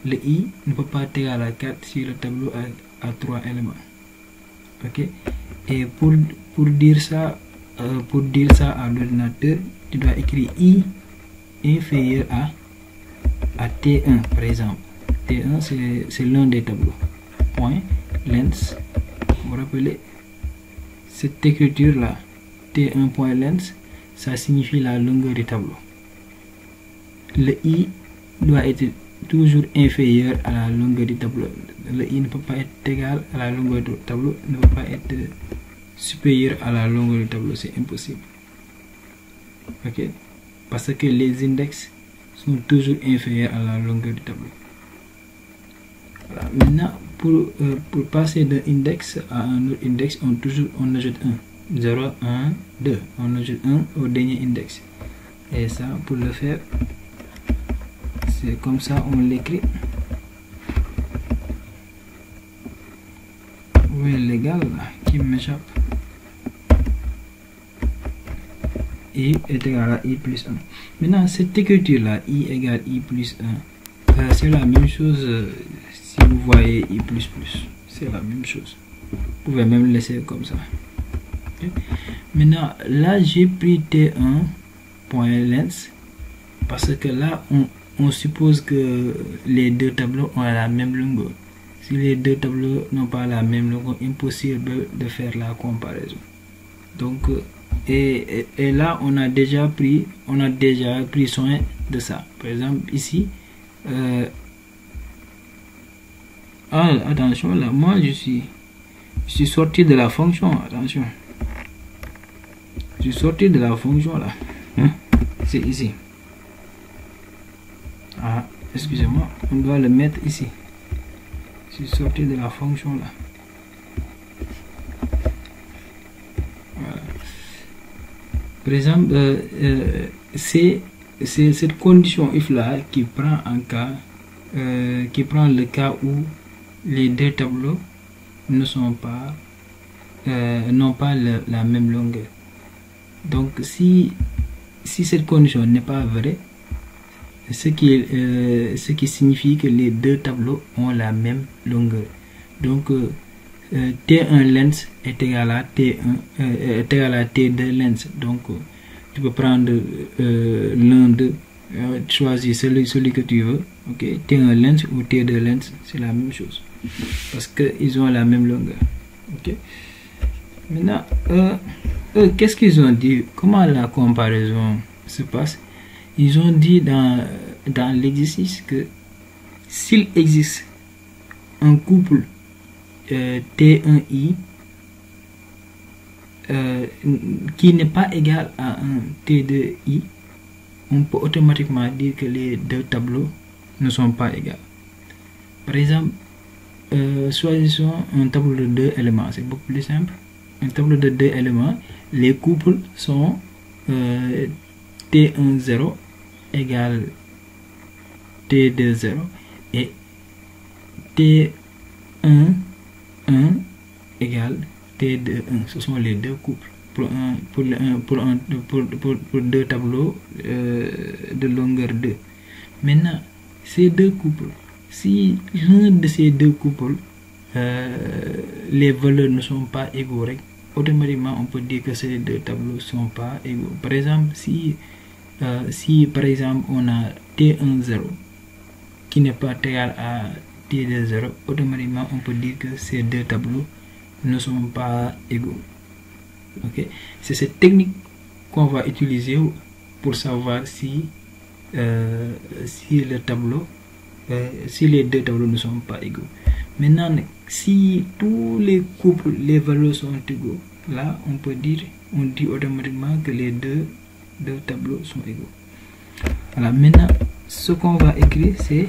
Le i ne peut pas être égal à 4 si le tableau a 3 éléments. Ok, et pour dire ça à l'ordinateur, tu dois écrire i inférieur à T1, par exemple. T1 c'est l'un des tableaux. Point length, vous vous rappelez cette écriture là, T1.length, ça signifie la longueur du tableau. Le i doit être toujours inférieur à la longueur du tableau. Le i ne peut pas être égal à la longueur du tableau, ne peut pas être supérieur à la longueur du tableau, c'est impossible. Ok, parce que les index sont toujours inférieurs à la longueur du tableau. Voilà. Maintenant, pour passer d'un index à un autre index, on ajoute 1. 0, 1, 2. On ajoute 1 au dernier index. Et ça, pour le faire, c'est comme ça on l'écrit. trouver l'égal qui m'échappe. I est égal à I plus 1. Maintenant, cette écriture-là, I égale I plus 1, c'est la même chose si vous voyez I plus plus. C'est la même chose. Vous pouvez même laisser comme ça. Okay. Maintenant, là, j'ai pris T1.length parce que là, on suppose que les deux tableaux ont la même longueur. Si les deux tableaux n'ont pas la même longueur, impossible de faire la comparaison. Donc, et là, on a déjà pris soin de ça. Par exemple, ici, attention, là, moi, je suis sorti de la fonction. Attention, je suis sorti de la fonction là. C'est ici. Ah, excusez-moi, on doit le mettre ici. Je suis sorti de la fonction là. Voilà. Par exemple, c'est cette condition if là qui prend le cas où les deux tableaux n'ont pas la même longueur. Donc si cette condition n'est pas vraie, ce qui signifie que les deux tableaux ont la même longueur. Donc T1 length est égal à T2 length. Donc tu peux prendre l'un d'eux, choisir celui que tu veux. Ok, T1 length ou T2 length, c'est la même chose parce que ils ont la même longueur. Ok. Maintenant, qu'est-ce qu'ils ont dit? Comment la comparaison se passe? Ils ont dit dans l'exercice que s'il existe un couple T1i qui n'est pas égal à un T2i, on peut automatiquement dire que les deux tableaux ne sont pas égaux. Par exemple, choisissons un tableau de 2 éléments, c'est beaucoup plus simple. Un tableau de 2 éléments, les couples sont T10 égale T20 et T11 égale T21. Ce sont les deux couples pour deux tableaux de longueur 2. Maintenant, ces deux couples, si l'un de ces deux couples les valeurs ne sont pas égaux, automatiquement on peut dire que ces deux tableaux ne sont pas égaux. Par exemple, si par exemple on a T10 qui n'est pas égal à T20, automatiquement on peut dire que ces deux tableaux ne sont pas égaux. Ok, c'est cette technique qu'on va utiliser pour savoir si le tableau si les deux tableaux ne sont pas égaux. Maintenant, si tous les couples, les valeurs sont égaux, là on dit automatiquement que les deux tableaux sont égaux. Voilà, maintenant ce qu'on va écrire, c'est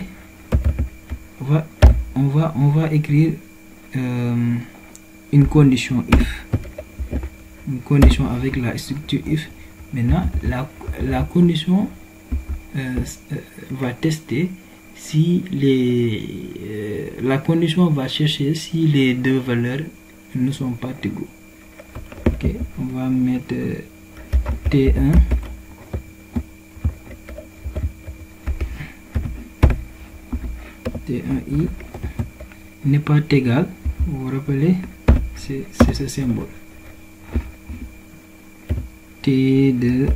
on va écrire une condition if, une condition avec la structure if. Maintenant la condition va tester si la condition va chercher si les deux valeurs ne sont pas égaux. Ok, on va mettre T1 T1i n'est pas égal, vous vous rappelez, c'est ce symbole. T2i.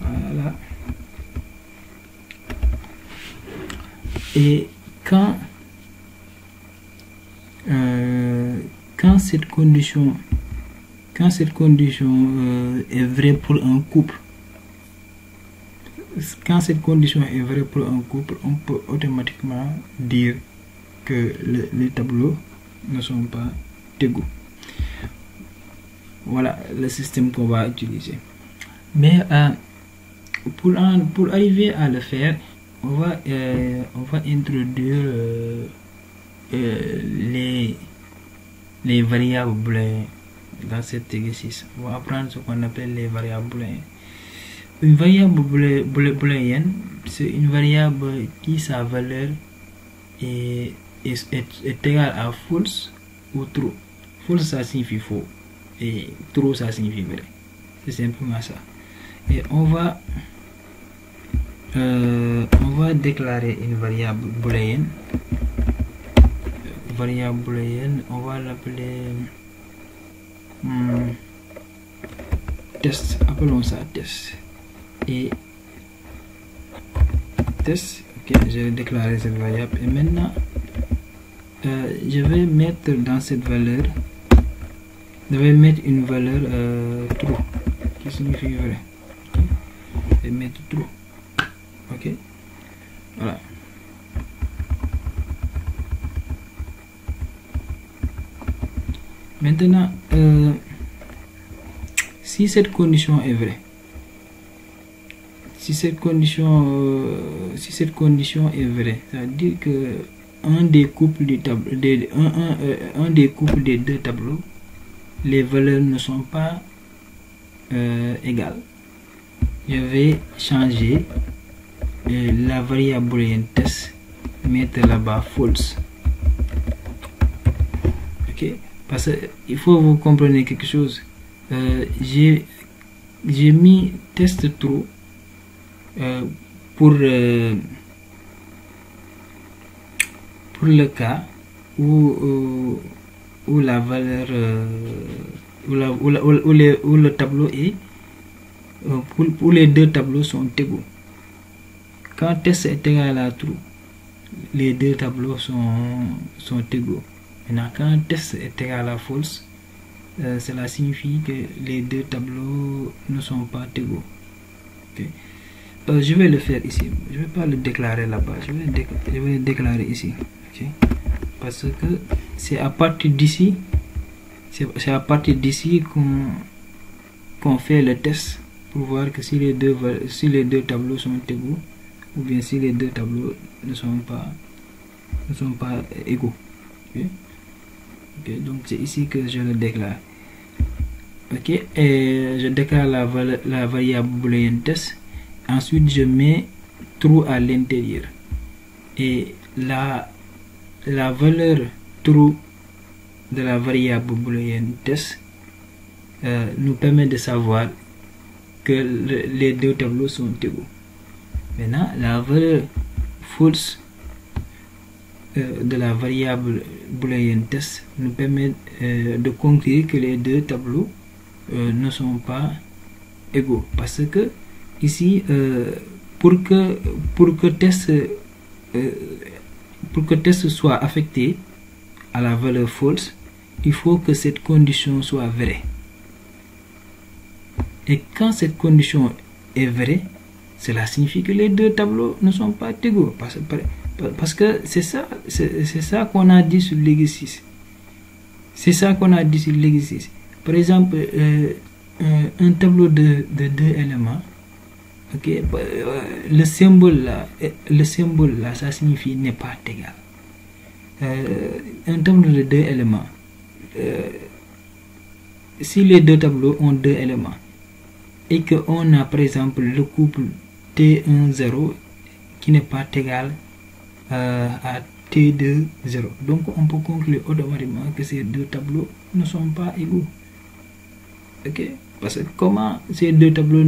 Voilà. Et quand cette condition est vraie pour un couple, on peut automatiquement dire que les tableaux ne sont pas égaux. Voilà le système qu'on va utiliser. Mais pour arriver à le faire, on va introduire les variables booléennes dans cet exercice. On va apprendre ce qu'on appelle les variables booléennes. une variable booléenne, c'est une variable qui sa valeur est égale à false ou true. False, ça signifie faux, et true, ça signifie vrai. C'est simplement ça. Et on va déclarer une variable booléenne. On va l'appeler test. Appelons ça test. Et test, ok, je vais déclarer cette variable. Et maintenant, je vais mettre dans cette valeur, je vais mettre une valeur true, qui signifie vrai. Okay. Je vais mettre true. Ok, voilà. Maintenant, si cette condition est vraie, si cette condition est vraie, ça veut dire que un des couples du tableau, un des couples des deux tableaux, les valeurs ne sont pas égales. Je vais changer la variable booléenne test, mettre là-bas false. Ok, parce qu'il faut vous comprendre quelque chose. J'ai mis test true pour le cas où la valeur où le tableau est où les deux tableaux sont égaux. Quand test est égal à true, les deux tableaux sont égaux. Maintenant, quand test est égal à false, cela signifie que les deux tableaux ne sont pas égaux. Okay. Je vais le faire ici. Je ne vais pas le déclarer là-bas. Je vais le déclarer ici. Okay. Parce que c'est à partir d'ici, qu'on fait le test pour voir que si les deux tableaux sont égaux, ou bien si les deux tableaux ne sont pas égaux. Okay. Okay, donc c'est ici que je le déclare. Ok, et je déclare la variable booléenne test. Ensuite, je mets true à l'intérieur. Et la valeur true de la variable booléenne test nous permet de savoir que les deux tableaux sont égaux. Maintenant, la valeur false de la variable booléenne test nous permet de conclure que les deux tableaux ne sont pas égaux, parce que ici pour que test soit affecté à la valeur false, il faut que cette condition soit vraie. Et quand cette condition est vraie, cela signifie que les deux tableaux ne sont pas égaux, parce que c'est ça qu'on a dit sur l'exercice. C'est ça qu'on a dit sur l'exercice. Par exemple, un tableau de deux éléments, ok, le symbole là, ça signifie n'est pas égal. Un tableau de deux éléments, si les deux tableaux ont deux éléments et qu'on a par exemple le couple T1,0 qui n'est pas égal à T2,0, donc on peut conclure automatiquement que ces deux tableaux ne sont pas égaux. Ok, parce que comment ces deux tableaux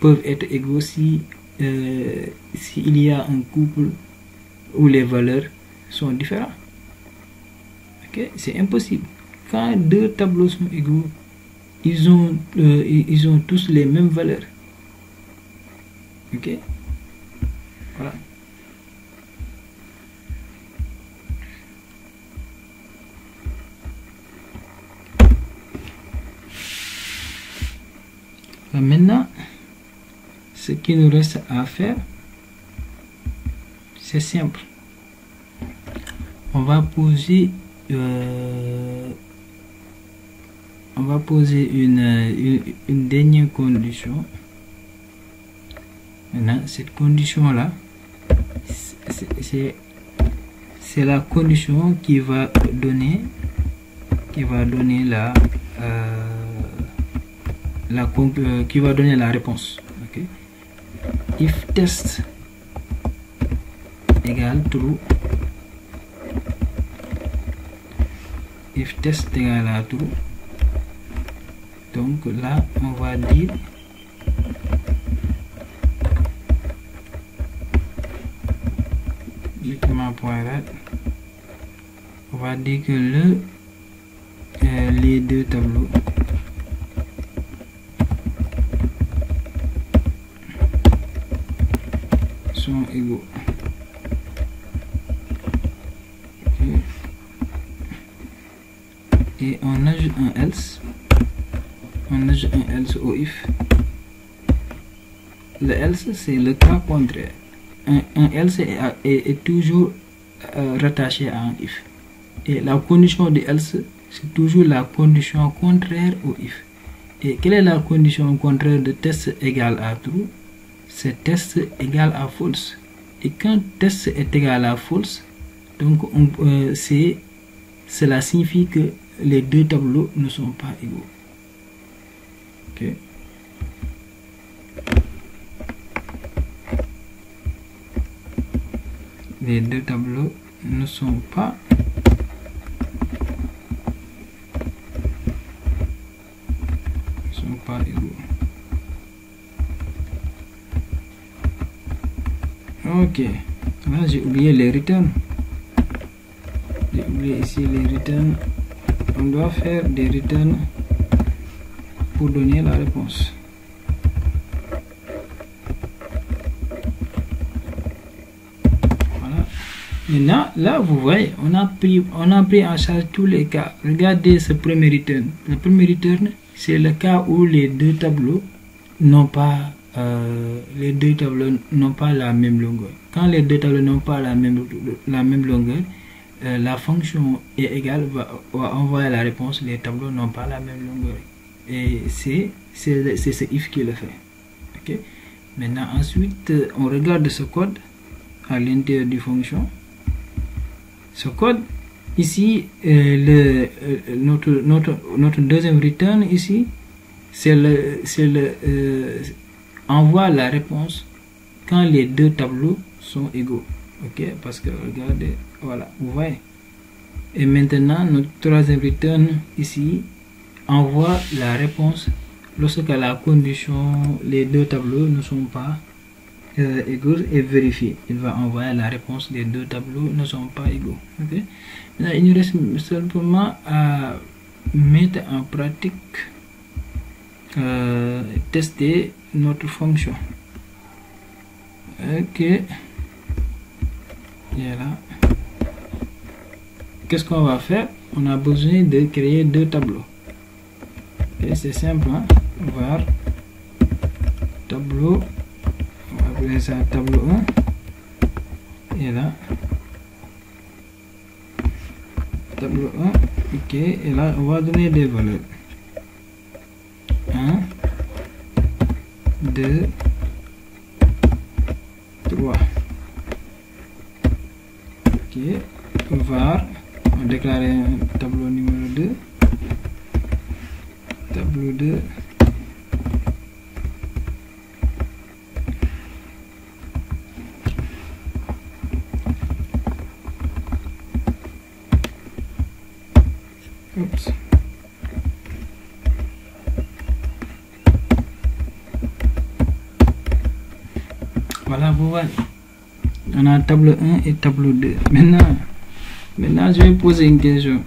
peuvent être égaux si s'il y a un couple où les valeurs sont différentes. Ok, c'est impossible. Quand deux tableaux sont égaux, ils ont tous les mêmes valeurs. Ok, voilà. Maintenant, ce qu'il nous reste à faire, c'est simple. On va poser une dernière condition. Maintenant, cette condition là, c'est la condition qui va donner qui va donner la réponse. Okay. If test égale true, if test égale à true, donc là on va dire on va dire que les deux tableaux sont égaux. Okay. Et on ajoute un else. On ajoute un else au if. Le else c'est le cas contraire. Un else est toujours rattaché à un if. Et la condition de else c'est toujours la condition contraire au if. Et quelle est la condition contraire de test égale à true? C'est test égale à false. Et quand test est égal à false, donc cela signifie que les deux tableaux ne sont pas égaux. Okay. Les deux tableaux ne sont pas égaux. Ok, là j'ai oublié les returns. J'ai oublié ici les returns. On doit faire des returns pour donner la réponse. Voilà. Maintenant, là vous voyez, on a pris en charge tous les cas. Regardez ce premier return. Le premier return, c'est le cas où les deux tableaux n'ont pas la même longueur. Quand les deux tableaux n'ont pas la même longueur, la fonction est égale va envoyer la réponse. Les tableaux n'ont pas la même longueur. Et c'est ce if qui le fait. Okay? Maintenant, ensuite, on regarde ce code à l'intérieur du fonction. Ce code ici, notre deuxième return ici, envoie la réponse quand les deux tableaux sont égaux. Ok, parce que regardez, voilà, vous voyez. Et maintenant, notre troisième return ici envoie la réponse lorsque la condition, les deux tableaux ne sont pas égaux et vérifié. Il va envoyer la réponse, les deux tableaux ne sont pas égaux. Okay? Là, il nous reste simplement à mettre en pratique, tester notre fonction. Ok. Et là, qu'est-ce qu'on va faire? On a besoin de créer deux tableaux. Okay, c'est simple, hein? Var tableau, on va appeler ça tableau 1. Et là, tableau 1. Ok, et là, on va donner des valeurs. 1, 2, 3. Ok, var, on déclare un tableau numéro 2. Tableau 2. Oups. Voilà, vous voyez. On a tableau 1 et tableau 2. Maintenant, je vais poser une question.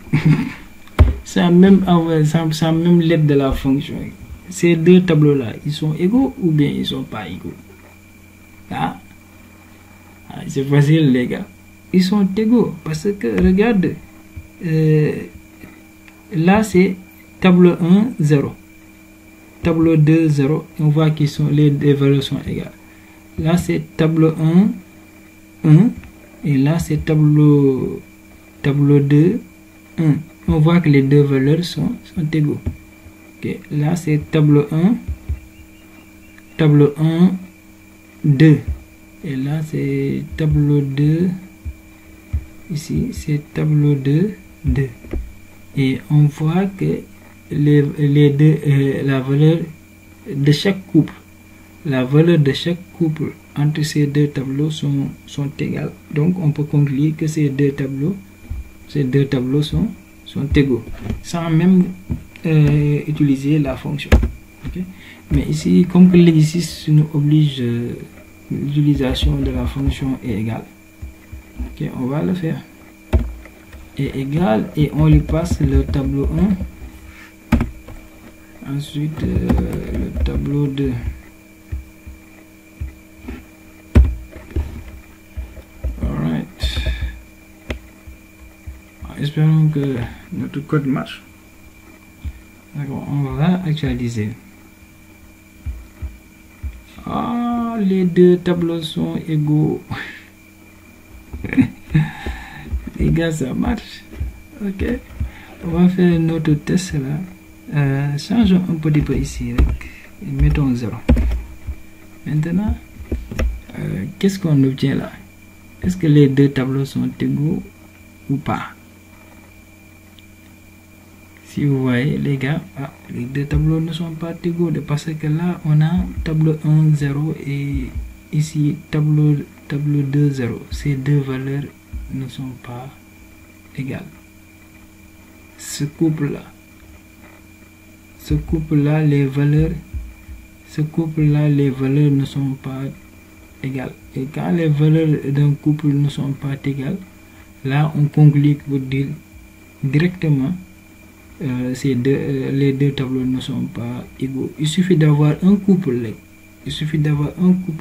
Sans même l'aide de la fonction. Ces deux tableaux-là, ils sont égaux ou bien ils sont pas égaux? Ah, c'est facile, les gars. Ils sont égaux parce que, regarde, là c'est tableau 1, 0. Tableau 2, 0. On voit que les valeurs sont égales. Là c'est tableau 1, 1. Et là c'est tableau 2, 1. On voit que les deux valeurs sont égaux. Okay. Là c'est tableau 1, 2. Et là c'est tableau 2. Ici c'est tableau 2, 2. Et on voit que les deux, la valeur de chaque couple, la valeur de chaque couple entre ces deux tableaux sont égales. Donc on peut conclure que ces deux tableaux sont égaux, sans même utiliser la fonction. Okay? Mais ici, comme que l'exercice nous oblige l'utilisation de la fonction est égale, okay, on va le faire. Est égal et on lui passe le tableau 1, ensuite le tableau 2. Alright. Espérons que notre code marche. D'accord, on va actualiser. Ah, les deux tableaux sont égaux. Les gars, ça marche. Ok, on va faire notre test là. Changeons un petit peu ici et mettons 0. Maintenant, qu'est-ce qu'on obtient là? Est-ce que les deux tableaux sont égaux ou pas? Si vous voyez les gars, les deux tableaux ne sont pas égaux parce que là on a tableau 1 0 et ici tableau 2 0. Ces deux valeurs ne sont pas égales. Ce couple là les valeurs ne sont pas égales. Et quand les valeurs d'un couple ne sont pas égales, là on conclut pour dire directement les deux tableaux ne sont pas égaux. Il suffit d'avoir un couple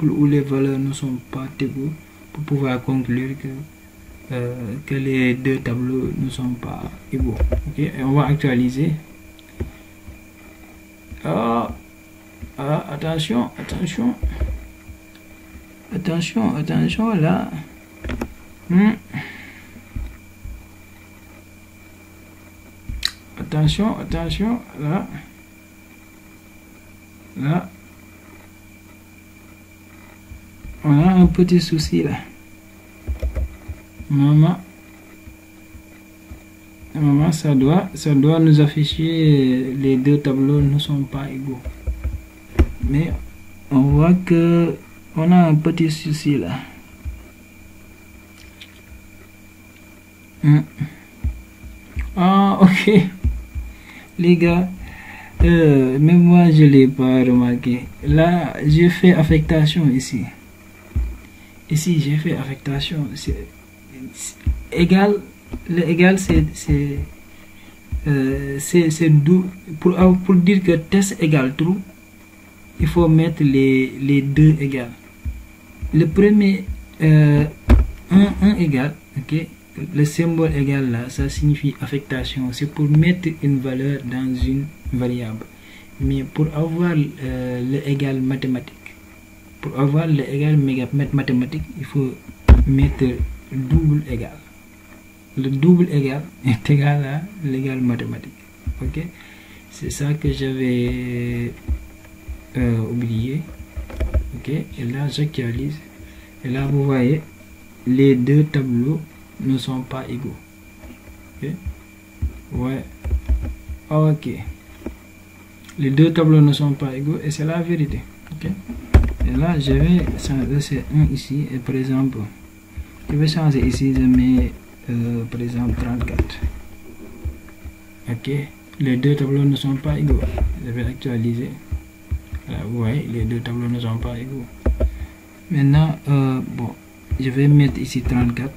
où les valeurs ne sont pas égaux pour pouvoir conclure que les deux tableaux ne sont pas égaux. Okay? Et on va actualiser. Attention là. Attention là. On a un petit souci là. Maman, ça doit nous afficher les deux tableaux ne sont pas égaux. Mais on voit que on a un petit souci là. Ok. Les gars, même moi je l'ai pas remarqué. Là, j'ai fait affectation ici. Ici, j'ai fait affectation. C'est égal. Le égal, c'est pour dire que test égale true, il faut mettre les deux égales. Le premier 1 égale, ok. Le symbole égal là, ça signifie affectation. C'est pour mettre une valeur dans une variable. Mais pour avoir le égal mathématique, il faut mettre double égal. Le double égal est égal à l'égal mathématique. Ok, c'est ça que j'avais oublié. Ok, et là j'actualise. Et là vous voyez, les deux tableaux ne sont pas égaux. Ok, ouais, ok, les deux tableaux ne sont pas égaux et c'est la vérité. Ok, et là je vais laisser un ici et par exemple je vais changer ici, je mets par exemple 34. Ok, les deux tableaux ne sont pas égaux. Je vais actualiser. Là, vous voyez, les deux tableaux ne sont pas égaux. Maintenant bon, je vais mettre ici 34.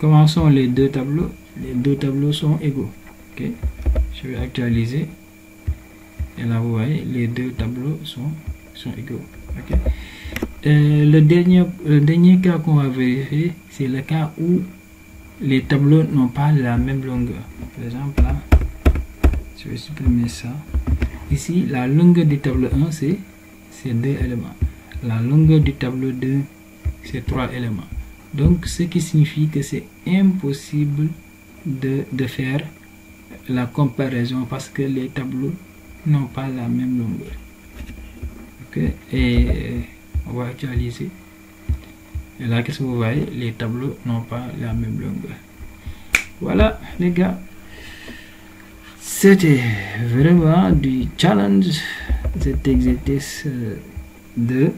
Comment sont les deux tableaux? Les deux tableaux sont égaux. Ok, je vais actualiser. Et là vous voyez, les deux tableaux sont égaux. Ok, le dernier cas qu'on va vérifier, c'est le cas où les tableaux n'ont pas la même longueur. Par exemple là, je vais supprimer ça. Ici, la longueur du tableau 1 c'est 2 éléments. La longueur du tableau 2 c'est 3 éléments. Donc ce qui signifie que c'est impossible de faire la comparaison parce que les tableaux n'ont pas la même longueur. Ok, et on va actualiser. Et là, qu'est-ce que vous voyez? Les tableaux n'ont pas la même longueur. Voilà les gars, c'était vraiment du challenge, cet exercice 2.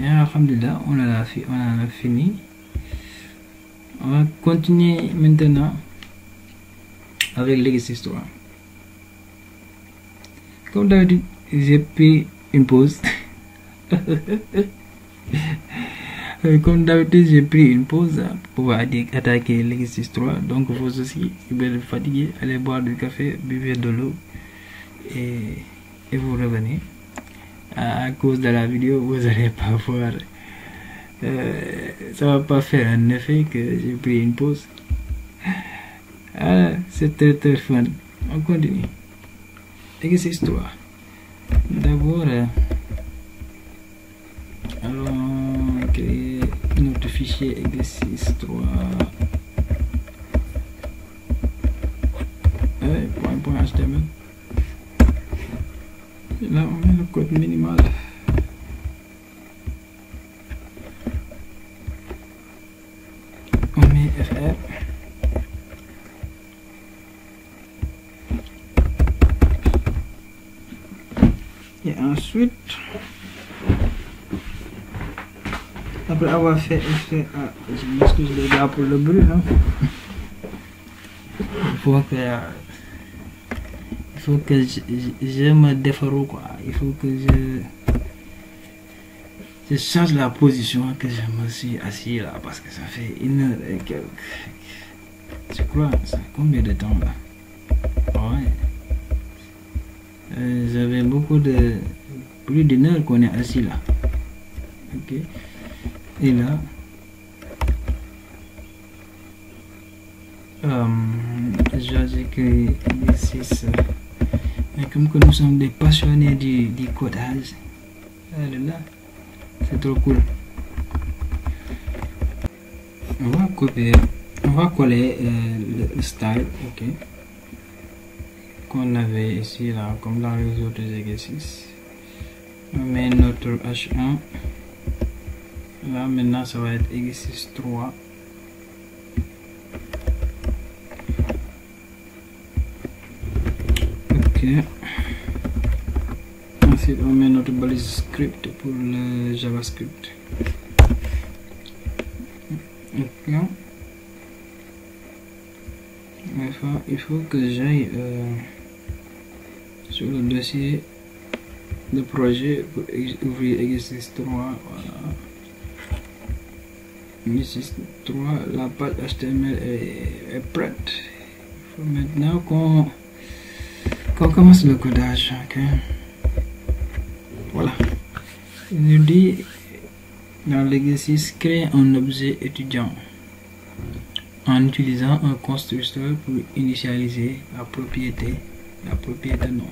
Et alhamdulillah, on en a fini. On va continuer maintenant avec l'exercice 3. Comme d'habitude, j'ai pris une pause. Comme d'habitude, j'ai pris une pause pour pouvoir attaquer l'exercice 3. Donc, vous aussi, si vous êtes fatigué, allez boire du café, buvez de l'eau et vous revenez. À cause de la vidéo, vous n'allez pas voir. Ça va pas faire un effet que j'ai pris une pause. C'est très fun. On continue. Exercice 3. D'abord, allons créer notre fichier exercice 3. .html. Là, on met le code minimal. On met fr. Et ensuite, après avoir fait fr, je m'excuse les gars pour le bruit, hein. Il faut que je me défaroue, quoi. Il faut que je change la position que je me suis assis là, parce que ça fait 1 heure et quelques. Je crois, ça combien de temps là? Ouais. J'avais plus d'1 heure qu'on est assis là. Ok. Et là, j'ai écrit exercice. Mais comme que nous sommes des passionnés du codage, là, c'est trop cool. On va coller le style, ok, qu'on avait ici là, comme dans les autres exercices. On met notre H1. Là maintenant ça va être exercice 3. Ok. Ensuite on met notre balise script pour le JavaScript. Ok. Il faut que j'aille sur le dossier de projet pour ouvrir exercice 3. Voilà. Exercice 3, la page HTML est prête. Il faut maintenant qu'on commence le codage. Okay. Voilà. Il nous dit dans l'exercice, créer un objet étudiant en utilisant un constructeur pour initialiser la propriété nom.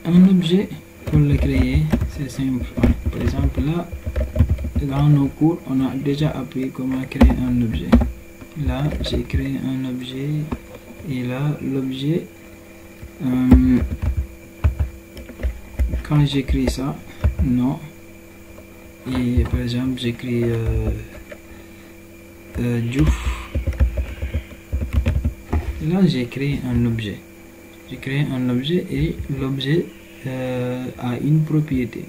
Un objet, pour le créer, c'est simple. Par exemple, là, dans nos cours, on a déjà appris comment créer un objet. Là, j'ai créé un objet et là, l'objet, quand j'écris ça, non, et par exemple, j'écris Diouf. Là, j'ai créé un objet. J'ai créé un objet et l'objet a une propriété.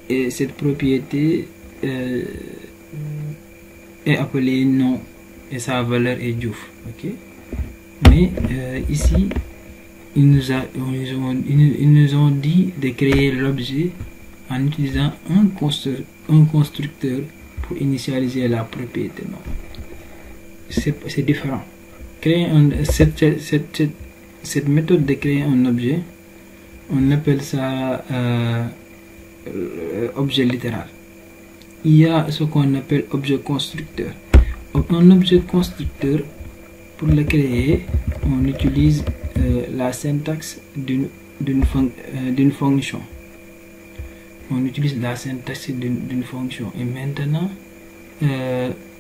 Et cette propriété est appelée nom et sa valeur est Diouf. Ok. Mais ici, ils nous ont dit de créer l'objet en utilisant un constructeur pour initialiser la propriété nom. C'est différent. Créer cette méthode de créer un objet, on appelle ça objet littéral. Il y a ce qu'on appelle objet constructeur. Un objet constructeur, pour le créer, on utilise la syntaxe d'une fonction. On utilise la syntaxe d'une fonction. Et maintenant,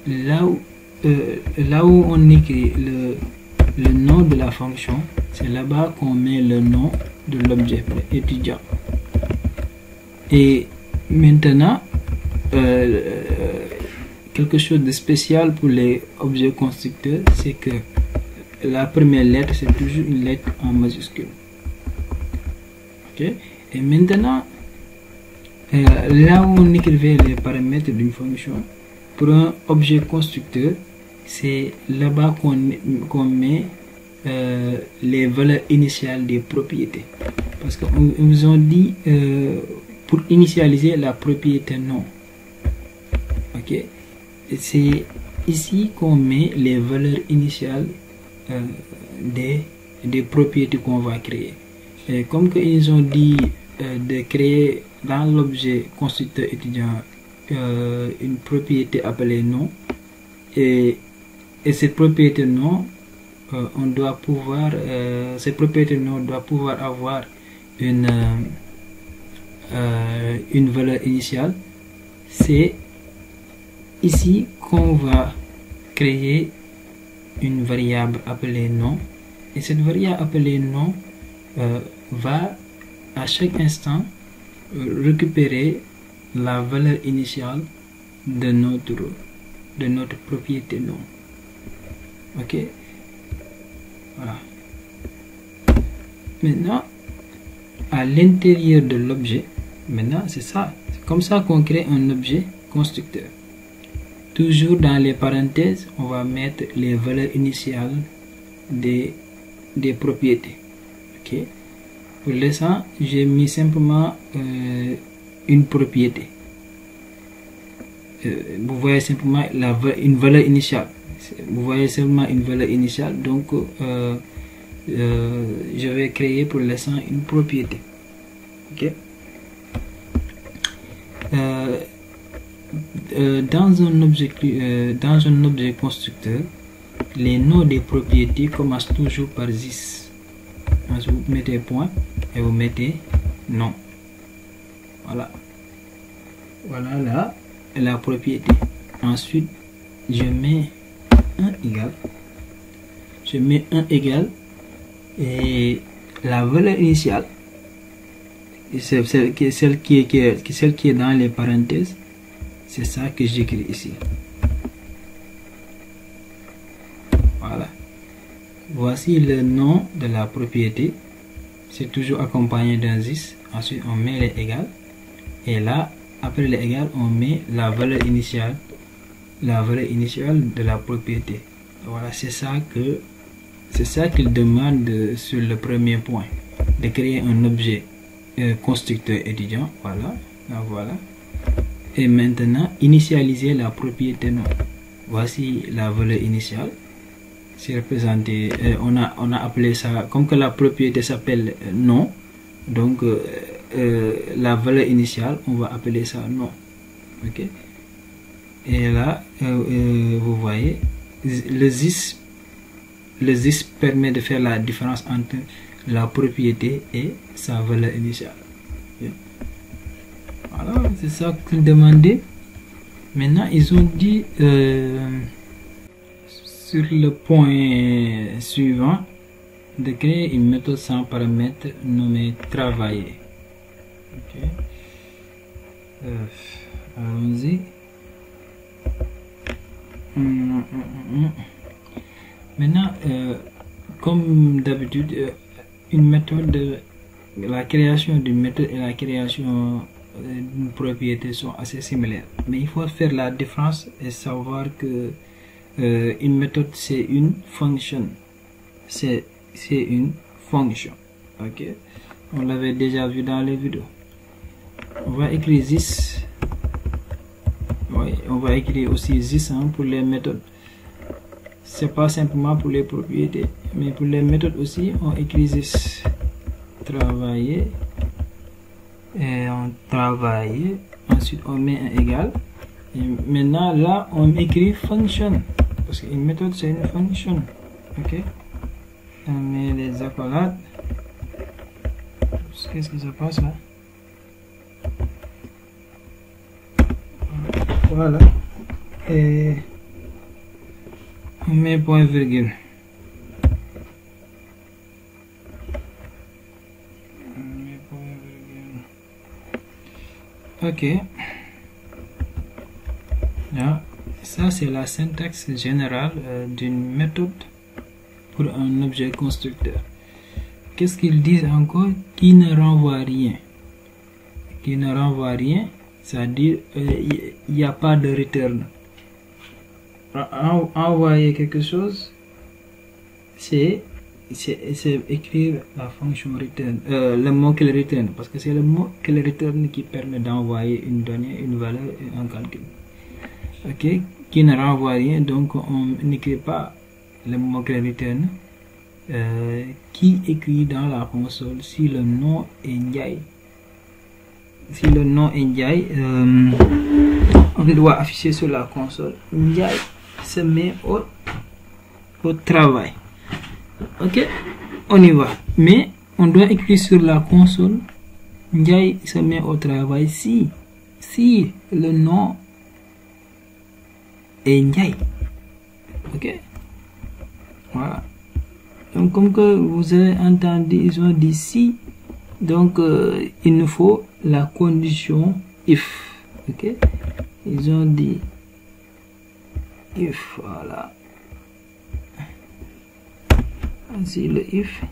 là où on écrit le nom de la fonction, c'est là-bas qu'on met le nom de l'objet étudiant. Et maintenant, quelque chose de spécial pour les objets constructeurs, c'est que la première lettre, c'est toujours une lettre en majuscule. Ok. Et maintenant, là où on écrivait les paramètres d'une fonction, pour un objet constructeur, c'est là-bas qu'on met les valeurs initiales des propriétés. Parce qu'on nous a dit pour initialiser la propriété nom. Ok. C'est ici qu'on met les valeurs initiales des propriétés qu'on va créer. Et comme ils ont dit de créer dans l'objet constructeur étudiant une propriété appelée nom, et cette propriété nom, on doit pouvoir cette propriété nom doit pouvoir avoir une valeur initiale. C'est ici qu'on va créer une variable appelée nom, et cette variable appelée nom va à chaque instant récupérer la valeur initiale de notre propriété nom. Ok, voilà. Maintenant, à l'intérieur de l'objet, maintenant c'est comme ça qu'on crée un objet constructeur. Toujours dans les parenthèses, on va mettre les valeurs initiales des propriétés. Ok. Pour l'instant, j'ai mis simplement une propriété. Vous voyez simplement une valeur initiale. Vous voyez seulement une valeur initiale. Donc, je vais créer pour l'instant une propriété. Ok. Dans un objet constructeur, les noms des propriétés commencent toujours par this. Vous mettez point et vous mettez nom. Voilà. Voilà là la propriété. Ensuite, je mets un égal. Je mets un égal et la valeur initiale, celle qui est dans les parenthèses, c'est ça que j'écris ici. Voilà. Voici le nom de la propriété. C'est toujours accompagné d'un this. Ensuite, on met les égales. Et là, après les égales, on met la valeur initiale de la propriété. Voilà, c'est ça qu'il demande sur le premier point, de créer un objet constructeur étudiant. Voilà, là, voilà. Et maintenant, initialiser la propriété nom. Voici la valeur initiale. C'est représenté, on a appelé ça, comme que la propriété s'appelle nom, donc la valeur initiale, on va appeler ça nom. Ok. Et là, vous voyez, le this permet de faire la différence entre la propriété et sa valeur initiale. Okay. Voilà, c'est ça qu'ils demandaient. Maintenant, ils ont dit sur le point suivant de créer une méthode sans paramètre nommée travailler. Okay. Allons-y. Maintenant, comme d'habitude, une méthode, la création d'une méthode et la création d'une propriété sont assez similaires. Mais il faut faire la différence et savoir que une méthode c'est une fonction. C'est une fonction. Ok. On l'avait déjà vu dans les vidéos. On va écrire this. Oui, on va écrire aussi this pour les méthodes. C'est pas simplement pour les propriétés, mais pour les méthodes aussi, on écrit this. Travailler. Et on travaille. Ensuite, on met un égal. Et maintenant, là, on écrit function. Parce qu'une méthode, c'est une fonction. Ok. On met les accolades. Qu'est-ce que ça passe là? Voilà. Et on met point virgule. Ok. Là, ça c'est la syntaxe générale d'une méthode pour un objet constructeur. Qu'est-ce qu'ils disent encore? Qui ne renvoie rien. Qui ne renvoie rien, c'est-à-dire il n'y a pas de return. Envoyer quelque chose, c'est écrire la fonction return, le mot qu'il return, parce que c'est le mot qu'il return qui permet d'envoyer une donnée, une valeur et un calcul. Ok, qui ne renvoie rien, donc on n'écrit pas le mot qu'il return. Qui écrit dans la console si le nom est Ndiaye. Si le nom est Ndiaye, on doit afficher sur la console Ndiaye se met au travail. Ok, on y va. Mais on doit écrire sur la console Ndiaye se met au travail si le nom est Ndiaye. Ok, voilà. Donc comme que vous avez entendu, ils ont dit si, donc il nous faut la condition if. Ok, ils ont dit if, voilà. Ainsi le if,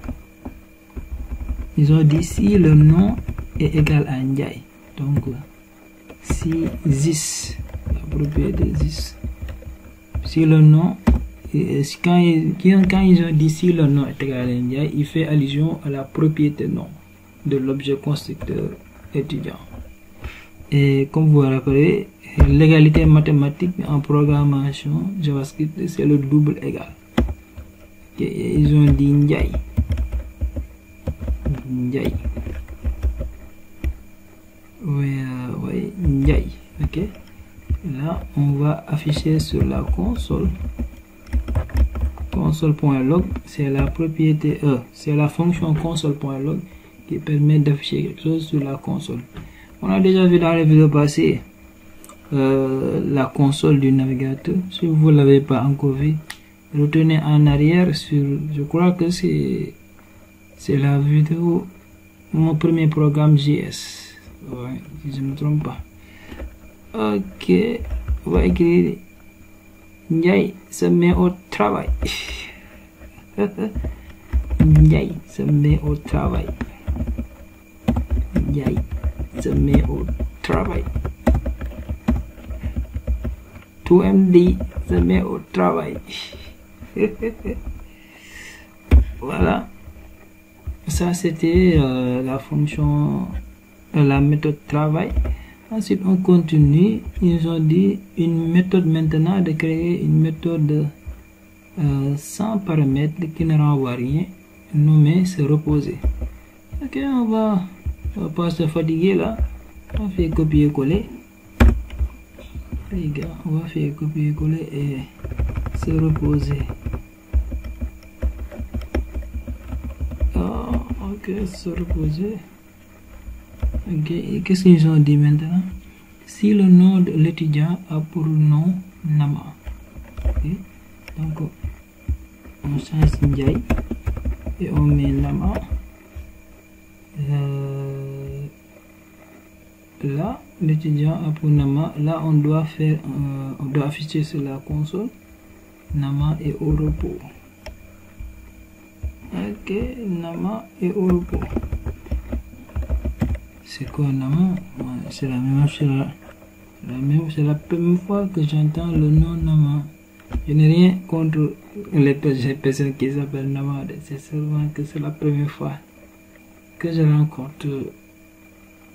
ils ont dit si le nom est égal à Ndiaye. Donc si this, la propriété this, si le nom, quand ils ont dit si le nom est égal à Ndiaye, il fait allusion à la propriété nom de l'objet constructeur étudiant. Et comme vous vous rappelez, l'égalité mathématique en programmation JavaScript, c'est le double égal. Okay, ils ont dit Ndiaye. Ndiaye. Oui, Ndiaye. Ok. Là, on va afficher sur la console. Console.log, c'est la propriété c'est la fonction console.log qui permet d'afficher quelque chose sur la console. On a déjà vu dans les vidéos passées la console du navigateur. Si vous ne l'avez pas encore vu, retournez en arrière sur, je crois que c'est la vidéo, mon premier programme JS. Ouais, si je ne me trompe pas. Ok, on va écrire Ndiaye se met au travail. Ndiaye se met au travail. Ndiaye se met au travail. 2MD se met au travail. Voilà. Ça c'était la fonction, la méthode travail. Ensuite, on continue. Ils ont dit une méthode maintenant de créer une méthode sans paramètres qui ne renvoie rien, nommée se reposer. Ok, on va pas se fatiguer là. On va faire copier-coller. Les gars, on va faire copier-coller et se reposer. Oh, ok, se reposer. Ok, et qu'est-ce qu'ils ont dit maintenant? Si le nom de l'étudiant a pour nom Nama. Okay. Donc, on change Ndiaye et on met Nama. Là, l'étudiant a pour Nama. Là, on doit afficher sur la console Nama est au repos. Ok, Nama est au repos. C'est quoi Nama? C'est la même chose. C'est la première fois que j'entends le nom Nama. Je n'ai rien contre les personnes qui s'appellent Nama. C'est seulement que c'est la première fois que je rencontre,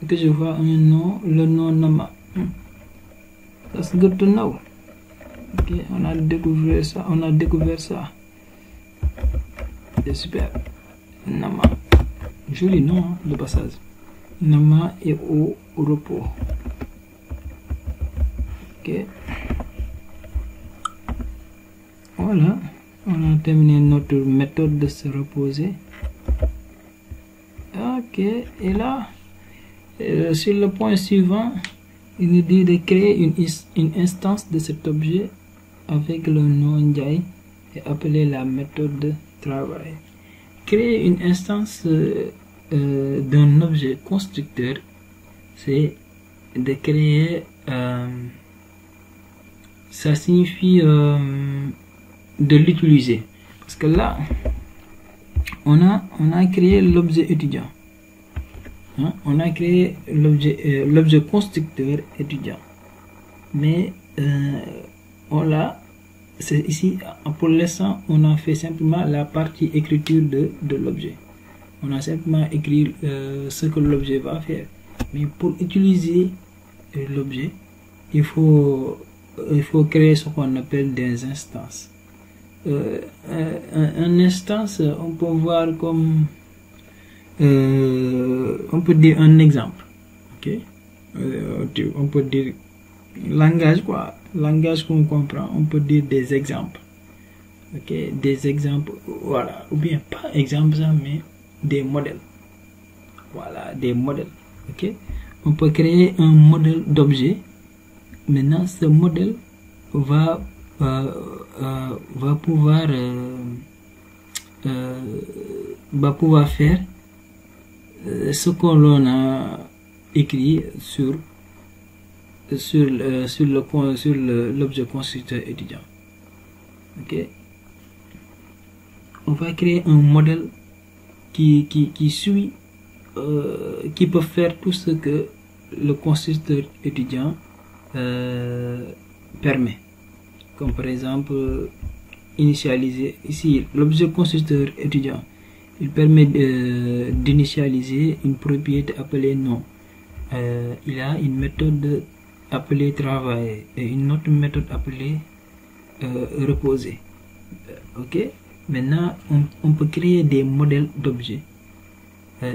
que je vois un nom, le nom Nama. That's good to know. Ok, on a découvert ça. C'est super. Nama. Joli nom hein, de passage. Nama est au repos. Ok. Voilà. On a terminé notre méthode de se reposer. Ok. Et là, sur le point suivant, il nous dit de créer une instance de cet objet avec le nom Ndiaye et appeler la méthode de travail. Créer une instance d'un objet constructeur, c'est de créer, ça signifie de l'utiliser. Parce que là, on a créé l'objet étudiant. Hein? On a créé l'objet constructeur étudiant. Mais c'est ici, pour l'instant, on a fait simplement la partie écriture de l'objet. On a simplement écrit ce que l'objet va faire. Mais pour utiliser l'objet, il faut créer ce qu'on appelle des instances. Un instance, on peut voir comme on peut dire un exemple. Ok, on peut dire langage, quoi, langage qu'on comprend. On peut dire des exemples. Ok, des exemples, voilà, ou bien pas exemples, mais des modèles. Voilà, des modèles. Ok, on peut créer un modèle d'objet. Maintenant, ce modèle va pouvoir faire ce que l'on a écrit sur l'objet constructeur étudiant. Ok, on va créer un modèle qui suit, qui peut faire tout ce que le constructeur étudiant permet. Comme par exemple, initialiser. Ici, l'objet constructeur étudiant, il permet d'initialiser une propriété appelée nom. Il a une méthode appelée travail et une autre méthode appelée reposer. Ok, maintenant on peut créer des modèles d'objets,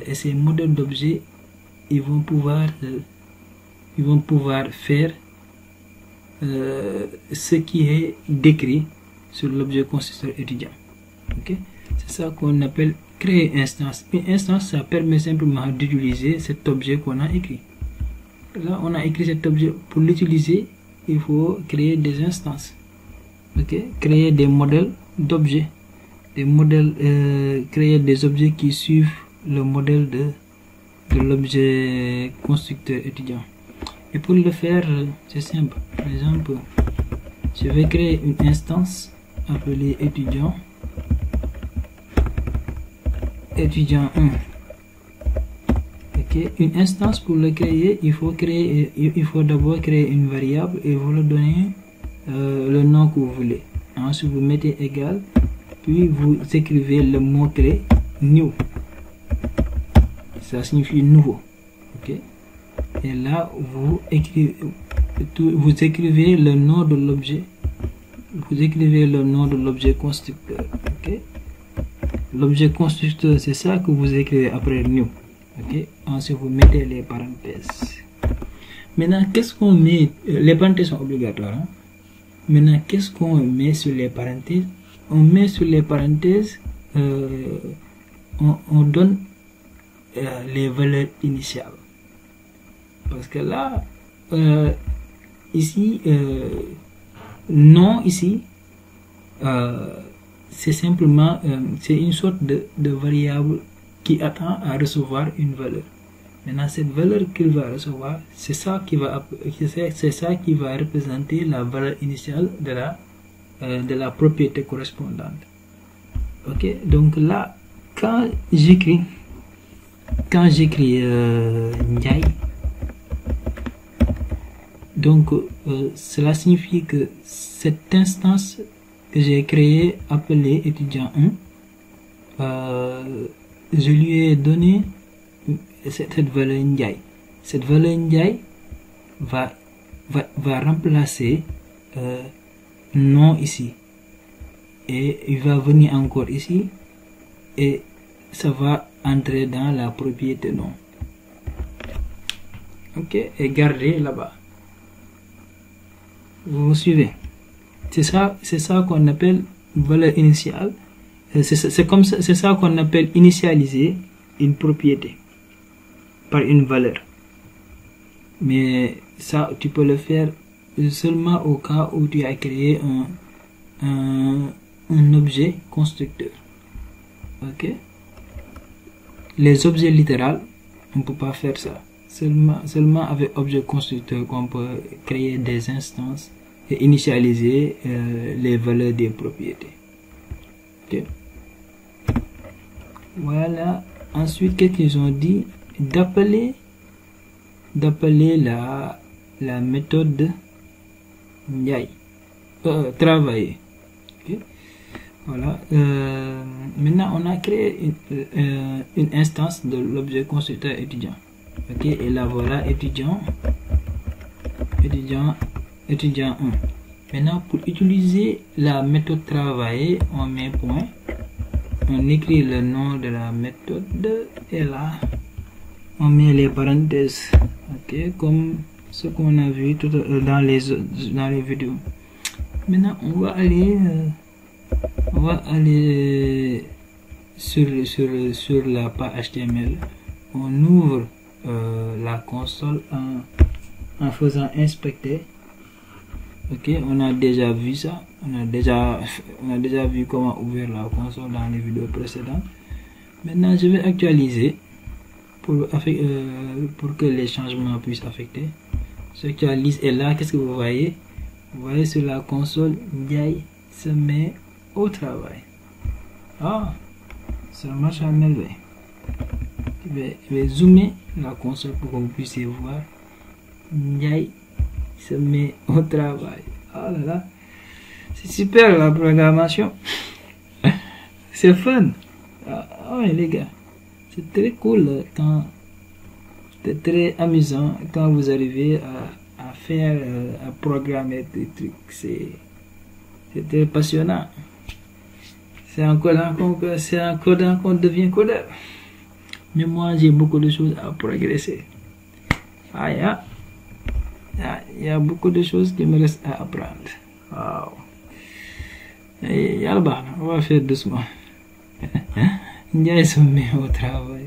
et ces modèles d'objets, ils vont pouvoir faire ce qui est décrit sur l'objet constructeur étudiant. Ok, c'est ça qu'on appelle créer instance. Une instance, ça permet simplement d'utiliser cet objet qu'on a écrit. Là, on a écrit cet objet. Pour l'utiliser, il faut créer des instances. Ok, créer des modèles d'objets, des modèles, créer des objets qui suivent le modèle de l'objet constructeur étudiant. Et pour le faire, c'est simple. Par exemple, je vais créer une instance appelée étudiant 1. Ok, une instance, pour le créer, il faut d'abord créer une variable et vous le donnez le nom que vous voulez. Ensuite, vous mettez égal, puis vous écrivez le mot-clé new. Ça signifie nouveau. Ok, et là vous écrivez le nom de l'objet. Vous écrivez le nom de l'objet constructeur. Ok, l'objet constructeur, c'est ça que vous écrivez après new. Ok, ensuite vous mettez les parenthèses. Maintenant, qu'est-ce qu'on met? Les parenthèses sont obligatoires. Hein? Maintenant, qu'est-ce qu'on met sur les parenthèses? On met sur les parenthèses, on donne les valeurs initiales. Parce que là, ici, non, ici, c'est simplement, c'est une sorte de variable qui attend à recevoir une valeur. Maintenant, cette valeur qu'il va recevoir, c'est ça qui va représenter la valeur initiale de la propriété correspondante. Ok, donc là, quand j'écris Ndiaye, donc cela signifie que cette instance que j'ai créée appelée étudiant 1, je lui ai donné cette valeur Ndiaye. Cette valeur Ndiaye va remplacer nom ici, et il va venir encore ici, et ça va entrer dans la propriété nom. Ok, et garder là-bas. Vous me suivez? C'est ça qu'on appelle valeur initiale. C'est ça qu'on appelle initialiser une propriété par une valeur. Mais ça, tu peux le faire seulement au cas où tu as créé un objet constructeur. Ok, les objets littéraux, on ne peut pas faire ça. Seulement avec objet constructeur qu'on peut créer des instances et initialiser les valeurs des propriétés. Ok. Voilà. Ensuite, qu'est-ce qu'ils ont dit? D'appeler la méthode Ndiaye. Travailler. Okay. Voilà. Maintenant, on a créé une instance de l'objet constructeur étudiant. Ok. Et là, voilà, étudiant 1. Maintenant, pour utiliser la méthode travailler, on met point. On écrit le nom de la méthode et là, on met les parenthèses. Ok. Comme ce qu'on a vu tout dans les vidéos. Maintenant, on va aller sur la page HTML. On ouvre la console en faisant inspecter. Ok, on a déjà vu ça. On a déjà vu comment ouvrir la console dans les vidéos précédentes. Maintenant, je vais actualiser pour que les changements puissent affecter. J'actualise et là, qu'est-ce que vous voyez? Vous voyez sur la console, Ndiaye se met au travail. Ah, ça marche à merveille. Je vais zoomer la console pour que vous puissiez voir. Ndiaye se met au travail. Ah là là, c'est super la programmation. C'est fun. Ah les gars, c'est très cool quand c'est très amusant quand vous arrivez à faire, à programmer des trucs. C'est très passionnant. C'est en codant qu'on devient codeur. Mais moi, j'ai beaucoup de choses à progresser. Ah, il y a beaucoup de choses qui me restent à apprendre. Wow. Et yallah, on va faire doucement. Ndiaye se met au travail.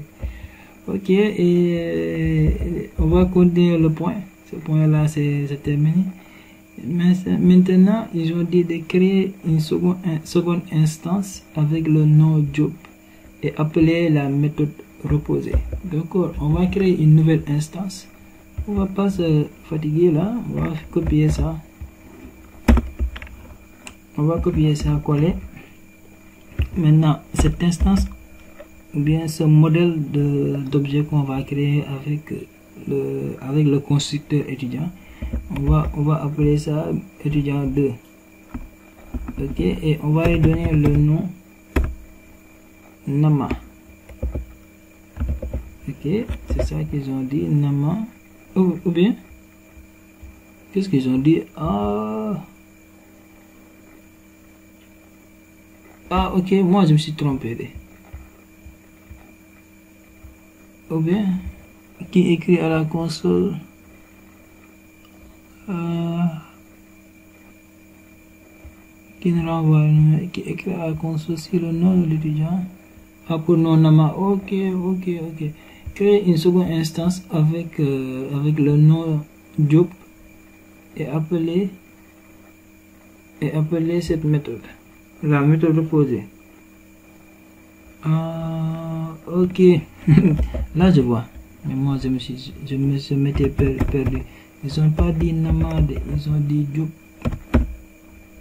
Ok, et on va continuer le point. Ce point-là, c'est terminé. Maintenant, ils ont dit de créer une seconde instance avec le nom job et appeler la méthode reposée. D'accord, on va créer une nouvelle instance. On va pas se fatiguer là, on va copier ça. On va copier ça, coller. Maintenant, cette instance, ou bien ce modèle d'objet qu'on va créer avec le constructeur étudiant, on va appeler ça étudiant 2. Ok, et on va lui donner le nom Nama. Ok, c'est ça qu'ils ont dit, Nama. Ou bien, qu'est-ce qu'ils ont dit? Ok, moi je me suis trompé. Ou bien, qui écrit à la console qui nous renvoie, qui écrit à la console sur le nom de l'étudiant. Pour nom Nama. Ok. Créer une seconde instance avec le nom job et appeler cette méthode, la méthode reposée. Ok. Là je vois, mais moi je m'étais perdu. Ils ont pas dit Nama, ils ont dit job.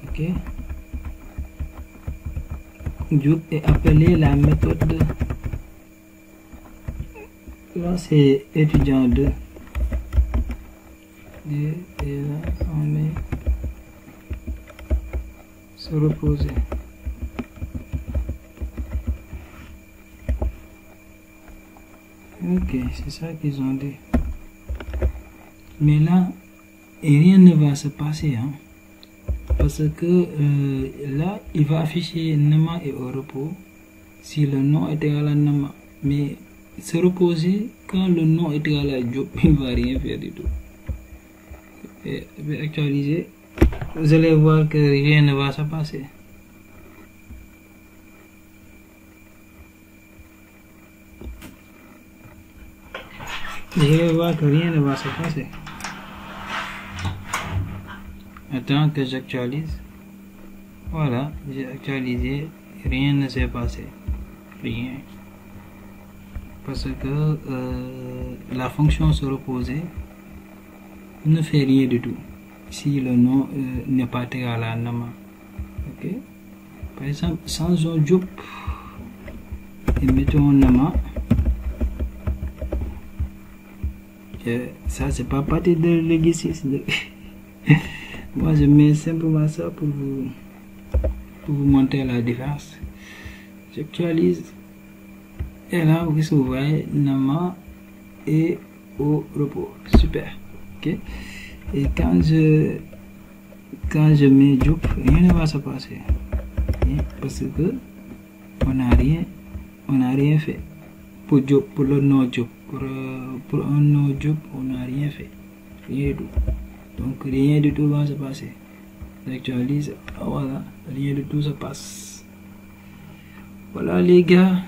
Ok, job et appeler la méthode. Là c'est étudiant 2. Et là on met se reposer. Ok, c'est ça qu'ils ont dit. Mais là, rien ne va se passer, hein, parce que là, il va afficher Nama et au repos si le nom est égal à Nama. Mais se reposer quand le nom est égal à job, il ne va rien faire du tout. Et je vais actualiser. Vous allez voir que rien ne va se passer. Vous allez voir que rien ne va se passer. Attends que j'actualise. Voilà, j'ai actualisé. Rien ne s'est passé. Rien. Parce que la fonction se reposer ne fait rien du tout si le nom n'est pas égal à Nama. Ok. Par exemple, changeons Diop et mettons un Nama. Ça, c'est pas partie de l'exercice. Moi, je mets simplement ça pour vous montrer la différence. J'actualise. Et là, vous voyez, Nama est au repos. Super. Ok. Et quand je mets Diop, rien ne va se passer. Parce que on n'a rien fait. Pour Diop, pour le no Diop. Pour un no Diop, on n'a rien fait. Rien du tout. Donc rien du tout va se passer. J'actualise. Voilà. Rien du tout se passe. Voilà les gars.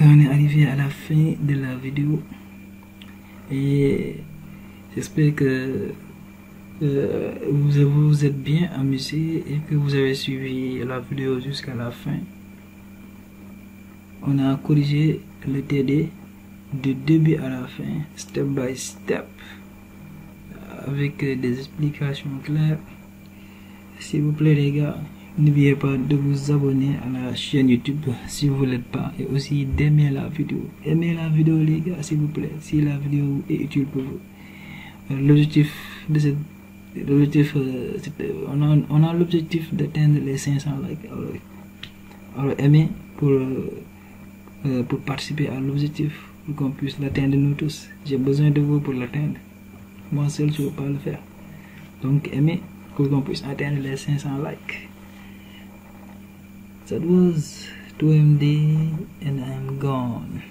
On est arrivé à la fin de la vidéo. Et j'espère que vous êtes bien amusés et que vous avez suivi la vidéo jusqu'à la fin. On a corrigé le TD du début à la fin, step by step, avec des explications claires. S'il vous plaît les gars, n'oubliez pas de vous abonner à la chaîne YouTube si vous ne l'êtes pas, et aussi d'aimer la vidéo. Aimez la vidéo les gars, s'il vous plaît, si la vidéo est utile pour vous. L'objectif de cette on a l'objectif d'atteindre les 500 likes. Alors aimez pour participer à l'objectif, pour qu'on puisse l'atteindre nous tous. J'ai besoin de vous pour l'atteindre. Moi seul je ne peux pas le faire. Donc aimez pour qu'on puisse atteindre les 500 likes. That was 2MD and I'm gone.